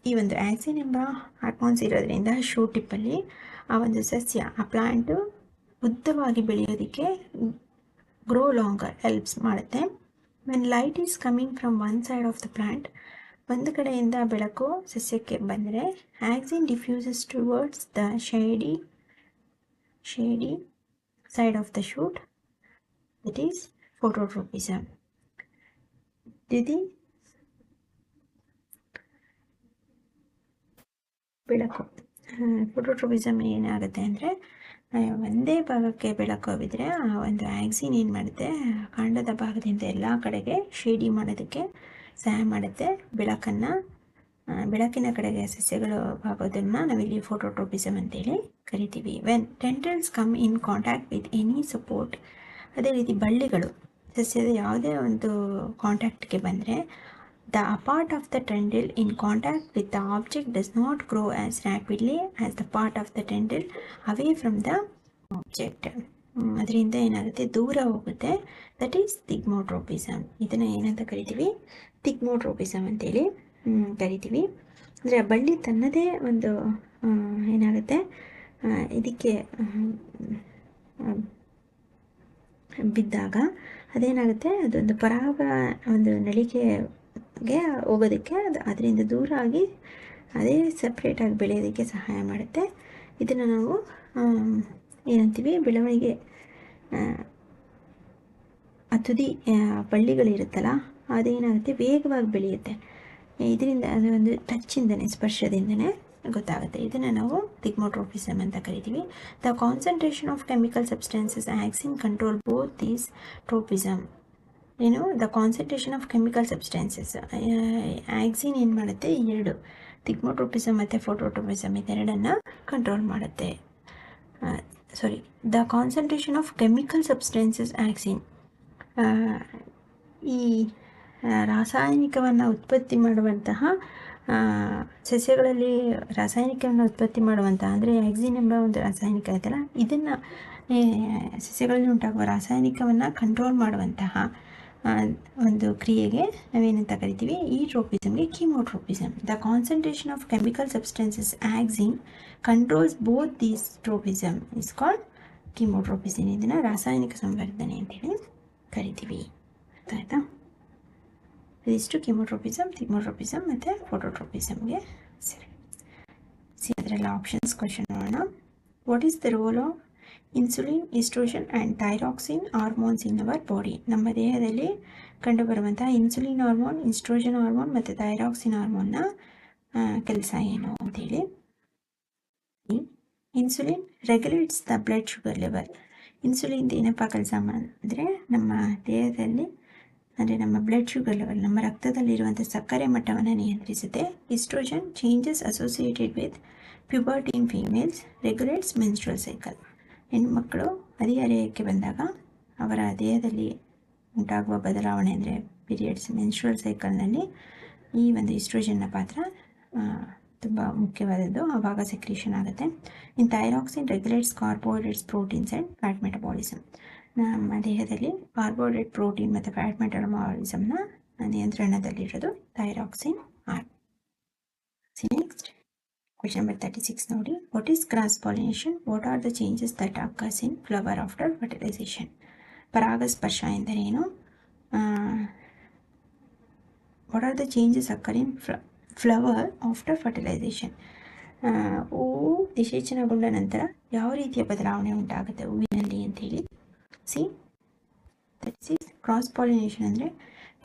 ಈ ಒಂದು ಆಕ್ಸಿನ್ ಎಂಬ ಹಾರ್ಮೋನ್ಸ್ ಇರೋದ್ರಿಂದ ಶೂಟ್ ಟಿಪ್ಪಲ್ಲಿ ಆ ಒಂದು ಸಸ್ಯ, ಆ ಪ್ಲಾಂಟು ಉದ್ದವಾಗಿ ಬೆಳೆಯೋದಕ್ಕೆ ಗ್ರೋ ಲಾಂಗರ್ ಹೆಲ್ಪ್ಸ್ ಮಾಡುತ್ತೆ. When light is coming from one side of the plant, ಒಂದು ಕಡೆಯಿಂದ ಬೆಳಕು ಸಸ್ಯಕ್ಕೆ ಬಂದರೆ auxin diffuses towards the shady side of the shoot, that is phototropism. ಬೆಳಕು ಫೋಟೋಟ್ರೋಪಿಸಮ್ ಏನಾಗುತ್ತೆ ಅಂದರೆ, ಒಂದೇ ಭಾಗಕ್ಕೆ ಬೆಳಕು ಬಿದ್ದರೆ ಆ ಒಂದು ಆಕ್ಸಿನ್ ಏನು ಮಾಡುತ್ತೆ, ಕಾಂಡದ ಭಾಗದಿಂದ ಎಲ್ಲ ಕಡೆಗೆ ಶೇಡಿ ಮಾಡೋದಕ್ಕೆ ಸಹಾಯ ಮಾಡುತ್ತೆ. ಬೆಳಕಿನ ಕಡೆಗೆ ಸಸ್ಯಗಳು ಆಗೋದನ್ನು ನಾವಿಲ್ಲಿ ಫೋಟೋಟ್ರೋಪಿಸಮ್ ಅಂತೇಳಿ ಕರಿತೀವಿ. When tendrils come in contact with any support, ಅದೇ ರೀತಿ ಬಳ್ಳಿಗಳು ಸಸ್ಯದ ಯಾವುದೇ ಒಂದು ಕಾಂಟ್ಯಾಕ್ಟ್ಗೆ ಬಂದರೆ, the part of the tendril in contact with the object does not grow as rapidly as the part of the tendril away from the object. ಅದರಿಂದ ಏನಾಗುತ್ತೆ, ದೂರ ಹೋಗುತ್ತೆ. That is thigmotropism. ಇದನ್ನು ಏನಂತ ಕರಿತೀವಿ, ಥಿಗ್ಮೋಟ್ರೋಪಿಸಮ್ ಅಂತೇಳಿ ಕರಿತೀವಿ. ಅಂದರೆ ಆ ಬಳ್ಳಿ ತನ್ನದೇ ಒಂದು ಏನಾಗುತ್ತೆ, ಇದಕ್ಕೆ ಬಿದ್ದಾಗ ಅದೇನಾಗುತ್ತೆ, ಅದೊಂದು ಪರಾಗ ಒಂದು ನಳಿಕೆಗೆ ಹೋಗೋದಕ್ಕೆ ಅದರಿಂದ ದೂರ ಆಗಿ ಅದೇ ಸಪ್ರೇಟಾಗಿ ಬೆಳೆಯೋದಕ್ಕೆ ಸಹಾಯ ಮಾಡುತ್ತೆ. ಇದನ್ನು ನಾವು ಏನಂತೀವಿ, ಬೆಳವಣಿಗೆ ತುದಿ ಬಳ್ಳಿಗಳಿರುತ್ತಲ್ಲ, ಅದೇನಾಗುತ್ತೆ, ವೇಗವಾಗಿ ಬೆಳೆಯುತ್ತೆ. ಇದರಿಂದ ಅದು ಒಂದು ಟಚ್ಚಿಂದನೇ, ಸ್ಪರ್ಶದಿಂದನೇ ಗೊತ್ತಾಗುತ್ತೆ. ಇದನ್ನು ನಾವು ಥಿಗ್ಮೋಟ್ರೋಪಿಸಮ್ ಅಂತ ಕರಿತೀವಿ. The concentration of chemical substances auxin control both these tropism. ಏನು, the concentration of chemical substances, auxin ಏನು ಮಾಡುತ್ತೆ, ಎರಡು ಥಿಗ್ಮೋಟ್ರೋಪಿಸಮ್ ಮತ್ತು ಫೋಟೋಟ್ರೋಪಿಸಮ್ ಇದೆರಡನ್ನು ಕಂಟ್ರೋಲ್ ಮಾಡುತ್ತೆ. The concentration of chemical substances auxin, ಈ ರಾಸಾಯನಿಕವನ್ನು ಉತ್ಪತ್ತಿ ಮಾಡುವಂತಹ ಸಸ್ಯಗಳಲ್ಲಿ ರಾಸಾಯನಿಕವನ್ನು ಉತ್ಪತ್ತಿ ಮಾಡುವಂತಹ, ಅಂದರೆ ಆಕ್ಸಿನ್ ಎಂಬ ಒಂದು ರಾಸಾಯನಿಕ ಐತಲ್ಲ, ಇದನ್ನು ಸಸ್ಯಗಳಲ್ಲಿ ಉಂಟಾಗುವ ರಾಸಾಯನಿಕವನ್ನು ಕಂಟ್ರೋಲ್ ಮಾಡುವಂತಹ ಒಂದು ಕ್ರಿಯೆಗೆ ನಾವೇನಂತ ಕರಿತೀವಿ, ಈ ಟ್ರೋಪಿಸಮ್ಗೆ chemotropism. The concentration of chemical substances auxin controls both these tropism is called chemotropism. ಇದನ್ನು ರಾಸಾಯನಿಕ ಸಂವರ್ಧನೆ ಅಂತೇಳಿ ಕರಿತೀವಿ. ಆಯಿತಾ? ಇದಿಷ್ಟು ಕೀಮೋಟ್ರೋಪಿಸಮ್, ಥಿಗ್ಮೋಟ್ರೋಪಿಸಮ್ ಮತ್ತು ಫೋಟೋಟ್ರೋಪಿಸಮ್ಗೆ. ಸರಿ, ಅದರೆಲ್ಲ ಆಪ್ಷನ್ಸ್ ಕ್ವಶನ್ ನೋಡೋಣ. What is the role of insulin, oestrogen and thyroxine hormones in our body? ನಮ್ಮ ದೇಹದಲ್ಲಿ ಕಂಡುಬರುವಂತಹ ಇನ್ಸುಲಿನ್ ಹಾರ್ಮೋನ್, ಈಸ್ಟ್ರೋಜನ್ ಹಾರ್ಮೋನ್ ಮತ್ತು ಥೈರಾಕ್ಸಿನ್ ಹಾರ್ಮೋನ್ನ ಕೆಲಸ ಏನು ಅಂತೇಳಿ. Insulin regulates the blood sugar level. Insulin ಏನಪ್ಪ ಕೆಲಸ ಅಂದರೆ, ನಮ್ಮ ದೇಹದಲ್ಲಿ ಅಂದರೆ ನಮ್ಮ ಬ್ಲಡ್ ಶುಗರ್ ಲೆವೆಲ್, ನಮ್ಮ ರಕ್ತದಲ್ಲಿರುವಂಥ ಸಕ್ಕರೆ ಮಟ್ಟವನ್ನು ನಿಯಂತ್ರಿಸುತ್ತೆ. Oestrogen changes associated with puberty in females regulates menstrual cycle. ಹೆಣ್ಮಕ್ಕಳು ಹದಿಹರೆಯಕ್ಕೆ ಬಂದಾಗ ಅವರ ದೇಹದಲ್ಲಿ ಉಂಟಾಗುವ ಬದಲಾವಣೆ ಅಂದರೆ ಪೀರಿಯಡ್ಸ್, ಮೆನ್ಸ್ಟ್ರುವಲ್ ಸೈಕಲ್ನಲ್ಲಿ ಈ ಒಂದು ಈಸ್ಟ್ರೋಜನ್ನ ಪಾತ್ರ ತುಂಬ ಮುಖ್ಯವಾದದ್ದು. ಆವಾಗ ಸೆಕ್ರೀಷನ್ ಆಗುತ್ತೆ. In thyroxine regulates carbohydrates, proteins and fat metabolism. ನಮ್ಮ ದೇಹದಲ್ಲಿ ಕಾರ್ಬೋಹೈಡ್ರೇಟ್, ಪ್ರೋಟೀನ್ ಮತ್ತು ಫ್ಯಾಟ್ ಮೆಟಬಾಲಿಸಮ್ನ ನಿಯಂತ್ರಣದಲ್ಲಿರೋದು ಥೈರಾಕ್ಸಿನ್ ಆರ್. ನೆಕ್ಸ್ಟ್ ಕ್ವೆಶ್ಚನ್ ನಂಬರ್ 36 ನೋಡಿ. What is cross pollination? What are the changes that occurs in flower after fertilisation? ಪರಾಗಸ್ಪರ್ಶ ಎಂದರೇನು? What are the changes occur in flower after fertilisation? ಹೂವು ನಿಷೇಚನಗೊಂಡ ನಂತರ ಯಾವ ರೀತಿಯ ಬದಲಾವಣೆ ಉಂಟಾಗುತ್ತೆ ಹೂವಿನಲ್ಲಿ ಅಂತೇಳಿ. ಕ್ರಾಸ್ ಪಾಲಿನೇಷನ್ ಅಂದರೆ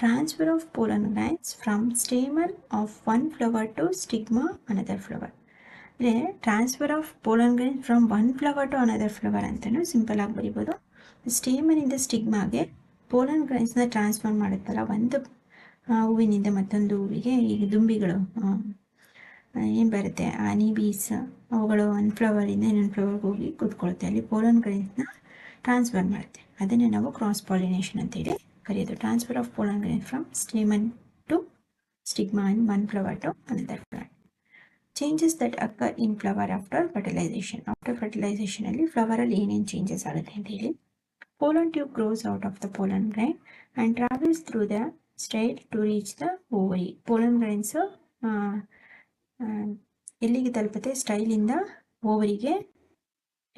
transfer of pollen grains from stamen of one flower to stigma another flower. ಅಂದರೆ transfer of pollen grains from one flower to another flower ಅಂತಲೂ ಸಿಂಪಲ್ ಆಗಿ ಬರಿಬೋದು. ಸ್ಟೇಮನಿಂದ ಸ್ಟಿಗ್ಮಾಗೆ ಪೋಲನ್ ಗ್ರೈನ್ಸ್ನ ಟ್ರಾನ್ಸ್ಫರ್ ಮಾಡುತ್ತಲ್ಲ ಒಂದು ಹೂವಿನಿಂದ ಮತ್ತೊಂದು ಹೂವಿಗೆ. ಈಗ ದುಂಬಿಗಳು ಏನು ಬರುತ್ತೆ, ಹನಿ ಬೀಸ್ ಅವುಗಳು ಒಂದು ಫ್ಲವರಿಂದ ಇನ್ನೊಂದು ಫ್ಲವರ್ಗೆ ಹೋಗಿ ಕೂತ್ಕೊಳುತ್ತೆ, ಅಲ್ಲಿ ಪೋಲನ್ ಗ್ರೈನ್ಸ್ನ ಟ್ರಾನ್ಸ್ಫರ್ ಮಾಡುತ್ತೆ. ಅದನ್ನೇ ನಾವು ಕ್ರಾಸ್ ಪಾಲಿನೇಷನ್ ಅಂತೇಳಿ ಕರೆಯೋದು. Transfer of pollen grain from stamen to stigma in one flower to another plant. Changes that occur in flower after fertilisation. After fertilisation ಅಲ್ಲಿ ಫ್ಲವರಲ್ಲಿ ಏನೇನು ಚೇಂಜಸ್ ಆಗುತ್ತೆ ಅಂತ ಹೇಳಿ. Pollen tube grows out of the pollen grain and travels through the style to reach the ovary. Pollen grains ಎಲ್ಲಿಗೆ ತಲುಪುತ್ತೆ, ಸ್ಟೈಲಿಂದ ಓವರಿಗೆ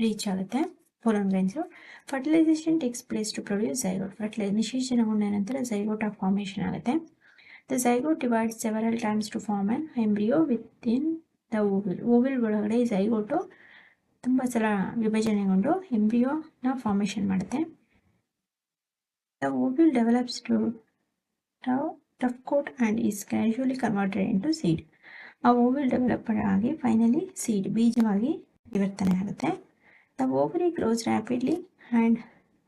ರೀಚ್ ಆಗುತ್ತೆ pollen grains. Fertilisation takes place to produce zygote. ನಿಷೇಚನಗೊಂಡ ನಂತರ ಝೈಗೋಟ್ ಆಫ್ ಫಾರ್ಮೇಷನ್ ಆಗುತ್ತೆ. The zygote divides several times to form an embryo within the ovule. Ovule ಒಳಗಡೆ ಝೈಗೋಟು ತುಂಬ ಸಲ ವಿಭಜನೆಗೊಂಡು ಎಂಬ್ರಿಯೋನ ಫಾರ್ಮೇಷನ್ ಮಾಡುತ್ತೆ. The ovule develops to tough coat and is gradually converted into seed. ಆ ಓವಿಲ್ ಡೆವಲಪ್ ಆಗಿ ಫೈನಲಿ ಸೀಡ್ ಬೀಜವಾಗಿ ಪರಿವರ್ತನೆ ಆಗುತ್ತೆ. The ovary grows rapidly and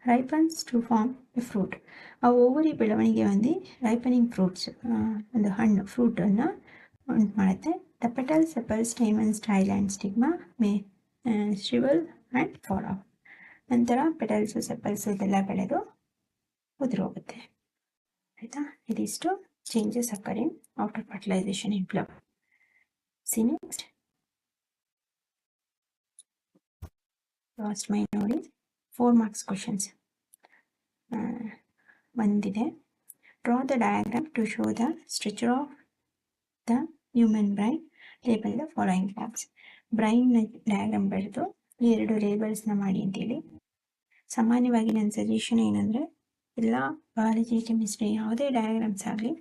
ripens to form a fruit. ಆ ಓವರಿ ಬೆಳವಣಿಗೆ ಹೊಂದಿ ರೈಪನಿಂಗ್ ಫ್ರೂಟ್ಸ್, ಒಂದು ಹಣ್ಣು ಫ್ರೂಟನ್ನು ಉಂಟು ಮಾಡುತ್ತೆ. The petal, sepal, stamen, style and stigma may shrivel and fall off. ನಂತರ ಪೆಟಲ್ಸು ಸೆಪಲ್ಸು ಇದೆಲ್ಲ ಬೆಳೆದು ಉದುರೋಗುತ್ತೆ. ಆಯಿತಾ, ಇದಿಷ್ಟು changes occurring after fertilisation in flower. See next last ಮೈ ನೋಡಿ 4 ಮಾರ್ಕ್ಸ್ ಕ್ವಶನ್ಸ್ ಒಂದಿದೆ. Draw the diagram to show the structure of the human brain, label the following facts. Brain diagram ಬರೆದು 2 ಲೇಬಲ್ಸ್ನ ಮಾಡಿ ಅಂತೇಳಿ. ಸಾಮಾನ್ಯವಾಗಿ ನನ್ನ ಸಜೆಷನ್ ಏನಂದರೆ, ಎಲ್ಲ ಬಯಾಲಜಿ, ಕೆಮಿಸ್ಟ್ರಿ ಯಾವುದೇ ಡಯಾಗ್ರಾಮ್ಸ್ ಆಗಲಿ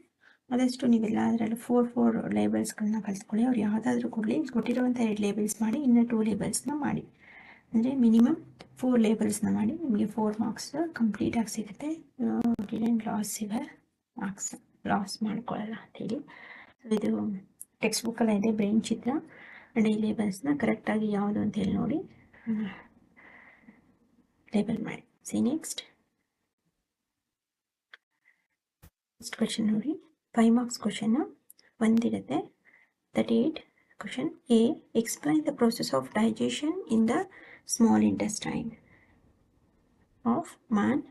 ಆದಷ್ಟು ನೀವೆಲ್ಲ ಅದರಲ್ಲಿ 4 ಲೇಬಲ್ಸ್ಗಳನ್ನ ಕಲಿತ್ಕೊಳ್ಳಿ. ಅವ್ರು ಯಾವುದಾದ್ರೂ ಕೊಡಲಿ, ಕೊಟ್ಟಿರುವಂಥ 2 ಲೇಬಲ್ಸ್ ಮಾಡಿ, ಇನ್ನು 2 ಲೇಬಲ್ಸ್ನ ಮಾಡಿ. ಅಂದರೆ ಮಿನಿಮಮ್ 4 ಲೇಬಲ್ಸ್ನ ಮಾಡಿ ನಿಮಗೆ 4 ಮಾರ್ಕ್ಸ್ ಕಂಪ್ಲೀಟಾಗಿ ಸಿಗುತ್ತೆ. ಡಿಡೆಂಟ್ ಮಾರ್ಕ್ಸ್ ಲಾಸ್ ಮಾಡ್ಕೊಳ್ಳಲ್ಲ ಅಂಥೇಳಿ. ಸೊ ಇದು ಟೆಕ್ಸ್ಟ್ ಬುಕ್ಕಲ್ಲ ಇದೆ, ಬ್ರೈನ್ ಚಿತ್ರ ಆ್ಯಂಡ್ ಈ ಲೇಬಲ್ಸ್ನ ಕರೆಕ್ಟಾಗಿ ಯಾವುದು ಅಂತೇಳಿ ನೋಡಿ ಲೇಬಲ್ ಮಾಡಿ. ಸಿ ನೆಕ್ಸ್ಟ್ ಕ್ವಶನ್ ನೋಡಿ, 5 ಮಾರ್ಕ್ಸ್ ಕ್ವಶನ್ ಒಂದಿರುತ್ತೆ. 38 question. A, explain the process of digestion in the small intestine of man.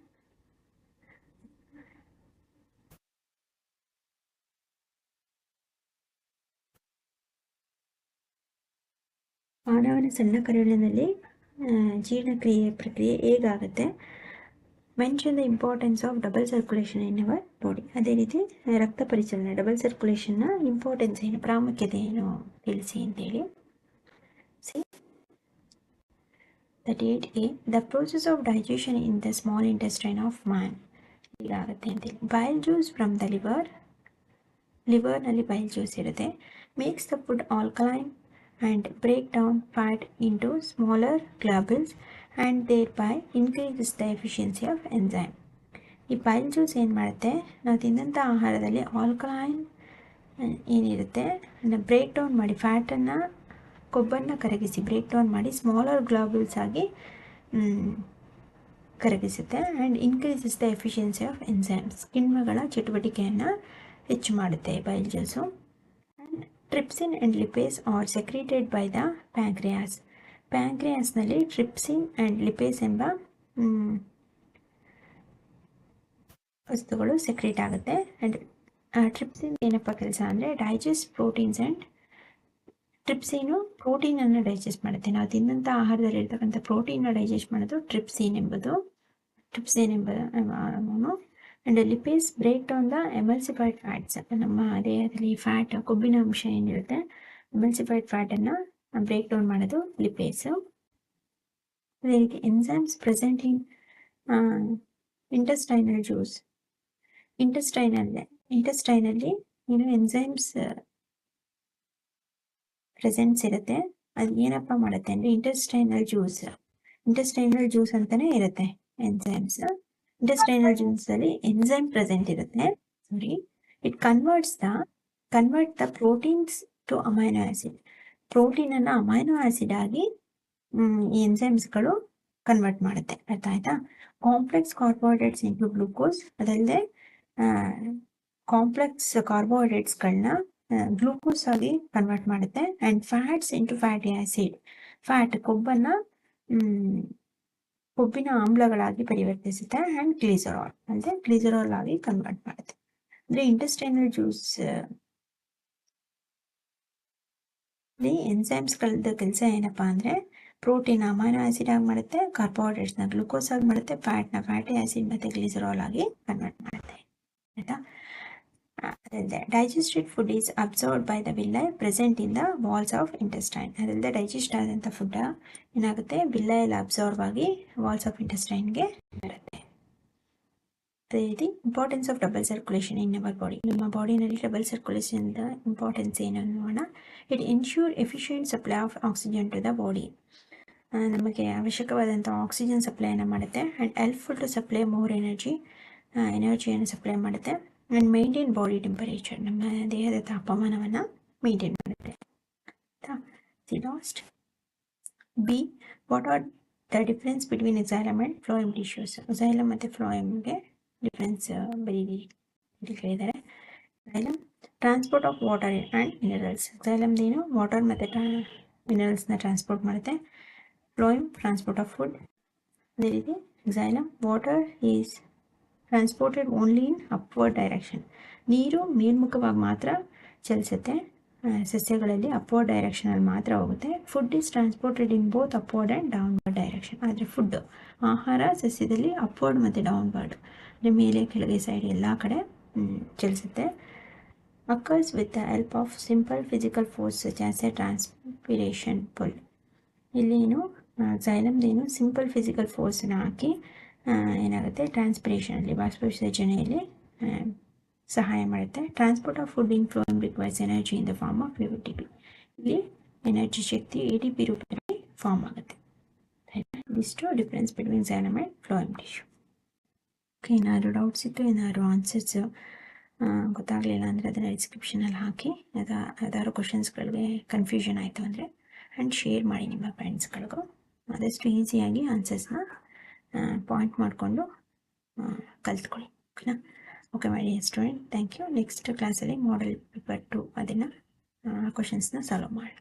ಮಾನವನ ಸಣ್ಣ ಕರುಳಿನಲ್ಲಿ ಜೀರ್ಣಕ್ರಿಯೆ ಪ್ರಕ್ರಿಯೆ ಹೇಗಾಗುತ್ತೆ. Mention the importance of double circulation in our body. ಅದೇ ರೀತಿ ರಕ್ತ ಪರಿಚಲನೆ, ಡಬಲ್ ಸರ್ಕ್ಯುಲೇಷನ್ನ ಇಂಪಾರ್ಟೆನ್ಸ್ ಏನು, ಪ್ರಾಮುಖ್ಯತೆ ಏನು ತಿಳಿಸಿ ಅಂತೇಳಿ. See 38A, the process of digestion in the small intestine of man ಹೀಗಾಗುತ್ತೆ ಅಂತೇಳಿ. ಬೈಲ್ ಜ್ಯೂಸ್ ಫ್ರಮ್ ದ ಲಿವರ್ನಲ್ಲಿ ಬೈಲ್ ಜ್ಯೂಸ್ ಇರುತ್ತೆ. Makes the food alkaline and break down fat into smaller globules and thereby increases the efficiency of enzyme. ಈ ಬೈಲ್ ಜ್ಯೂಸ್ ಏನು ಮಾಡುತ್ತೆ, ನಾವು ತಿಂದಂಥ ಆಹಾರದಲ್ಲಿ ಆಲ್ಕಲೈನ್ ಏನಿರುತ್ತೆ ಬ್ರೇಕ್ ಡೌನ್ ಮಾಡಿ, ಫ್ಯಾಟನ್ನು ಕೊಬ್ಬನ್ನು ಕರಗಿಸಿ ಬ್ರೇಕ್ ಡೌನ್ ಮಾಡಿ ಸ್ಮಾಲರ್ ಗ್ಲಾಬ್ಯೂಲ್ಸ್ ಆಗಿ ಕರಗಿಸುತ್ತೆ. And increases the efficiency of enzymes, ಕಿಣ್ವಗಳ ಚಟುವಟಿಕೆಯನ್ನು ಹೆಚ್ಚು ಮಾಡುತ್ತೆ bile juice. Trypsin and lipase are secreted by the pancreas. ಪ್ಯಾಂಕ್ರಿಯಾಸ್ನಲ್ಲಿ ಟ್ರಿಪ್ಸಿನ್ ಆ್ಯಂಡ್ ಲಿಪೇಸ್ ಎಂಬ ವಸ್ತುಗಳು ಸೆಕ್ರೀಟ್ ಆಗುತ್ತೆ. ಆ್ಯಂಡ್ ಟ್ರಿಪ್ಸಿನ್ ಏನಪ್ಪ ಕೆಲಸ ಅಂದರೆ ಡೈಜೆಸ್ಟ್ ಪ್ರೋಟೀನ್ಸ್ ಆ್ಯಂಡ್ ಟ್ರಿಪ್ಸಿನು ಪ್ರೋಟೀನನ್ನು ಡೈಜೆಸ್ಟ್ ಮಾಡುತ್ತೆ. ನಾವು ತಿನ್ನಂಥ ಆಹಾರದಲ್ಲಿ ಇರ್ತಕ್ಕಂಥ ಪ್ರೋಟೀನ್ನ ಡೈಜೆಸ್ಟ್ ಮಾಡೋದು ಟ್ರಿಪ್ಸಿನ್ ಎಂಬುದು hormone. And lipase break down the emulsified fats. ನಮ್ಮ ದೇಹದಲ್ಲಿ ಫ್ಯಾಟ್, ಕೊಬ್ಬಿನ ಅಂಶ ಏನಿರುತ್ತೆ, ಎಮಲ್ಸಿಫೈಡ್ ಫ್ಯಾಟನ್ನು ಬ್ರೇಕ್ ಡೌನ್ ಮಾಡೋದು ಲಿಪೇಸು. ಅದೇ ರೀತಿ enzymes present in intestinal juice. ಇಂಟೆಸ್ಟೈನಲ್ಲಿ ಏನು ಎನ್ಸೈಮ್ಸ್ ಪ್ರೆಸೆನ್ಸ್ ಇರುತ್ತೆ. ಅದು ಏನಪ್ಪ ಮಾಡುತ್ತೆ ಅಂದರೆ ಇಂಟೆಸ್ಟೈನಲ್ ಜ್ಯೂಸ್ ಅಂತಲೇ ಇರುತ್ತೆ ಎನ್ಸೈಮ್ಸ್. ಇಂಟೆಸ್ಟೈನಲ್ ಜ್ಯೂಸಲ್ಲಿ ಎನ್ಸೈಮ್ ಪ್ರೆಸೆಂಟ್ ಇರುತ್ತೆ. It convert the proteins to amino acid. ಪ್ರೋಟೀನನ್ನು ಅಮೈನೋ ಆ್ಯಸಿಡ್ ಆಗಿ ಈ ಎನ್ಸೈಮ್ಸ್ಗಳು ಕನ್ವರ್ಟ್ ಮಾಡುತ್ತೆ. ಅರ್ಥ ಆಯ್ತಾ. Complex carbohydrates into glucose. ಅದಲ್ಲದೆ ಕಾಂಪ್ಲೆಕ್ಸ್ ಕಾರ್ಬೋಹೈಡ್ರೇಟ್ಸ್ಗಳನ್ನ ಗ್ಲೂಕೋಸ್ ಆಗಿ ಕನ್ವರ್ಟ್ ಮಾಡುತ್ತೆ. And fats into fatty acid, fat ಕೊಬ್ಬಿನ ಆಮ್ಲಗಳಾಗಿ ಪರಿವರ್ತಿಸುತ್ತೆ. ಆ್ಯಂಡ್ ಗ್ಲಿಸರಾಲ್ ಅಂದರೆ ಗ್ಲಿಸರಾಲ್ ಆಗಿ ಕನ್ವರ್ಟ್ ಮಾಡುತ್ತೆ. ಅಂದರೆ ಇಂಟೆಸ್ಟೈನಲ್ ಜ್ಯೂಸ್ ಎನ್ಸೈಮ್ಸ್ಗಳದ್ದು ಕೆಲಸ ಏನಪ್ಪ ಅಂದರೆ ಪ್ರೋಟೀನ್ ಅಮೈನೋ ಆಸಿಡ್ ಆಗಿ ಮಾಡುತ್ತೆ, ಕಾರ್ಬೋಹೈಡ್ರೇಟ್ಸ್ನ ಗ್ಲೂಕೋಸ್ ಆಗಿ ಮಾಡುತ್ತೆ, ಫ್ಯಾಟ್ನ ಫ್ಯಾಟಿ ಆಸಿಡ್ ಮತ್ತು ಗ್ಲಿಸರಾಲ್ ಆಗಿ ಕನ್ವರ್ಟ್ ಮಾಡುತ್ತೆ. ಆಯಿತಾ? Digested food is absorbed by the villi present in the walls of intestine. ಅದಲ್ಲದೆ ಡೈಜೆಸ್ಟ್ ಆದಂಥ ಫುಡ್ ಏನಾಗುತ್ತೆ, ವಿಲ್ಲೈಯಲ್ಲಿ ಅಬ್ಸರ್ವ್ ಆಗಿ ವಾಲ್ಸ್ ಆಫ್ ಇಂಟೆಸ್ಟೈನ್ಗೆ ಬರುತ್ತೆ. ಅದೇ ರೀತಿ importance of double circulation in our body. ನಮ್ಮ ಬಾಡಿನಲ್ಲಿ ಡಬಲ್ ಸರ್ಕ್ಯುಲೇಷನ್ದ ಇಂಪಾರ್ಟೆನ್ಸ್ ಏನು ನೋಡೋಣ. It ensure efficient supply of oxygen to the body. ನಮಗೆ ಅವಶ್ಯಕವಾದಂಥ ಆಕ್ಸಿಜನ್ ಸಪ್ಲೈಯನ್ನು ಮಾಡುತ್ತೆ. And helpful to supply more ಎನರ್ಜಿಯನ್ನು ಸಪ್ಲೈ ಮಾಡುತ್ತೆ. ಆ್ಯಂಡ್ ಮೇಂಟೈನ್ ಬಾಡಿ ಟೆಂಪರೇಚರ್, ನಮ್ಮ ದೇಹದ ತಾಪಮಾನವನ್ನು ಮೇಂಟೈನ್ ಮಾಡುತ್ತೆ. The last B, what are the difference between xylem and phloem tissues. Xylem ಮತ್ತು ಫ್ಲೋಯಮ್ಗೆ ಡಿಫ್ರೆನ್ಸ್ ಕೇಳಿದ್ದಾರೆ. Xylem transport of water and minerals. ಎಕ್ಸೈಲಮ್ದೇನು ವಾಟರ್ ಮತ್ತು ಮಿನರಲ್ಸ್ನ ಟ್ರಾನ್ಸ್ಪೋರ್ಟ್ ಮಾಡುತ್ತೆ. Phloem transport of food. ಅದೇ ರೀತಿ xylem water is transported only in upward direction. ನೀರು ಮೇಲ್ಮುಖವಾಗಿ ಮಾತ್ರ ಚಲಿಸುತ್ತೆ, ಸಸ್ಯಗಳಲ್ಲಿ ಅಪ್ವರ್ಡ್ ಡೈರೆಕ್ಷನಲ್ಲಿ ಮಾತ್ರ ಹೋಗುತ್ತೆ. Food is transported in both upward and downward direction. ಆದರೆ ಫುಡ್ ಆಹಾರ ಸಸ್ಯದಲ್ಲಿ ಅಪ್ವರ್ಡ್ ಮತ್ತು ಡೌನ್ವರ್ಡ್ ಅಂದರೆ ಮೇಲೆ ಕೆಳಗೆ ಸೈಡ್ ಎಲ್ಲ ಕಡೆ ಚಲಿಸುತ್ತೆ. Occurs with the help of simple physical force such as a transpiration pull. ಇಲ್ಲೇನು ಎಕ್ಸೈಲಮ್ದೇನು ಸಿಂಪಲ್ ಫಿಸಿಕಲ್ ಫೋರ್ಸನ್ನ ಹಾಕಿ ಏನಾಗುತ್ತೆ, ಟ್ರಾನ್ಸ್ಪಿರೇಷನಲ್ಲಿ ಬಾಷ್ಪವಿಸರ್ಜನೆಯಲ್ಲಿ ಸಹಾಯ ಮಾಡುತ್ತೆ. Transport of food in phloem requires energy in the form of ATP. ಇಲ್ಲಿ ಎನರ್ಜಿ ಶಕ್ತಿ ATP ರೂಪದಲ್ಲಿ ಫಾರ್ಮ್ ಆಗುತ್ತೆ. ಇಷ್ಟು difference between xylem and phloem tissue. Okay, ಏನಾದ್ರು ಡೌಟ್ಸ್ ಇತ್ತು, ಏನಾದ್ರು ಆನ್ಸರ್ಸ್ ಗೊತ್ತಾಗಲಿಲ್ಲ ಅಂದರೆ ಅದನ್ನು ಡಿಸ್ಕ್ರಿಪ್ಷನಲ್ಲಿ ಹಾಕಿ. ಯಾವ್ದಾದ್ರು ಕ್ವಶನ್ಸ್ಗಳಿಗೆ ಕನ್ಫ್ಯೂಷನ್ ಆಯಿತು ಅಂದರೆ ಆ್ಯಂಡ್ ಶೇರ್ ಮಾಡಿ ನಿಮ್ಮ ಫ್ರೆಂಡ್ಸ್ಗಳಿಗೂ. ಆದಷ್ಟು ಈಸಿಯಾಗಿ ಆನ್ಸರ್ಸ್ನ ಪಾಯಿಂಟ್ ಮಾಡಿಕೊಂಡು ಕಲ್ತ್ಕೊಳ್ಳಿ. ಓಕೆನಾ? Okay my dear student, thank you. Next ಕ್ಲಾಸಲ್ಲಿ ಮಾಡೆಲ್ ಪೇಪರ್ 2 ಅದನ್ನು ಕ್ವಶನ್ಸ್ನ ಸಾಲ್ವ್ ಮಾಡಿ.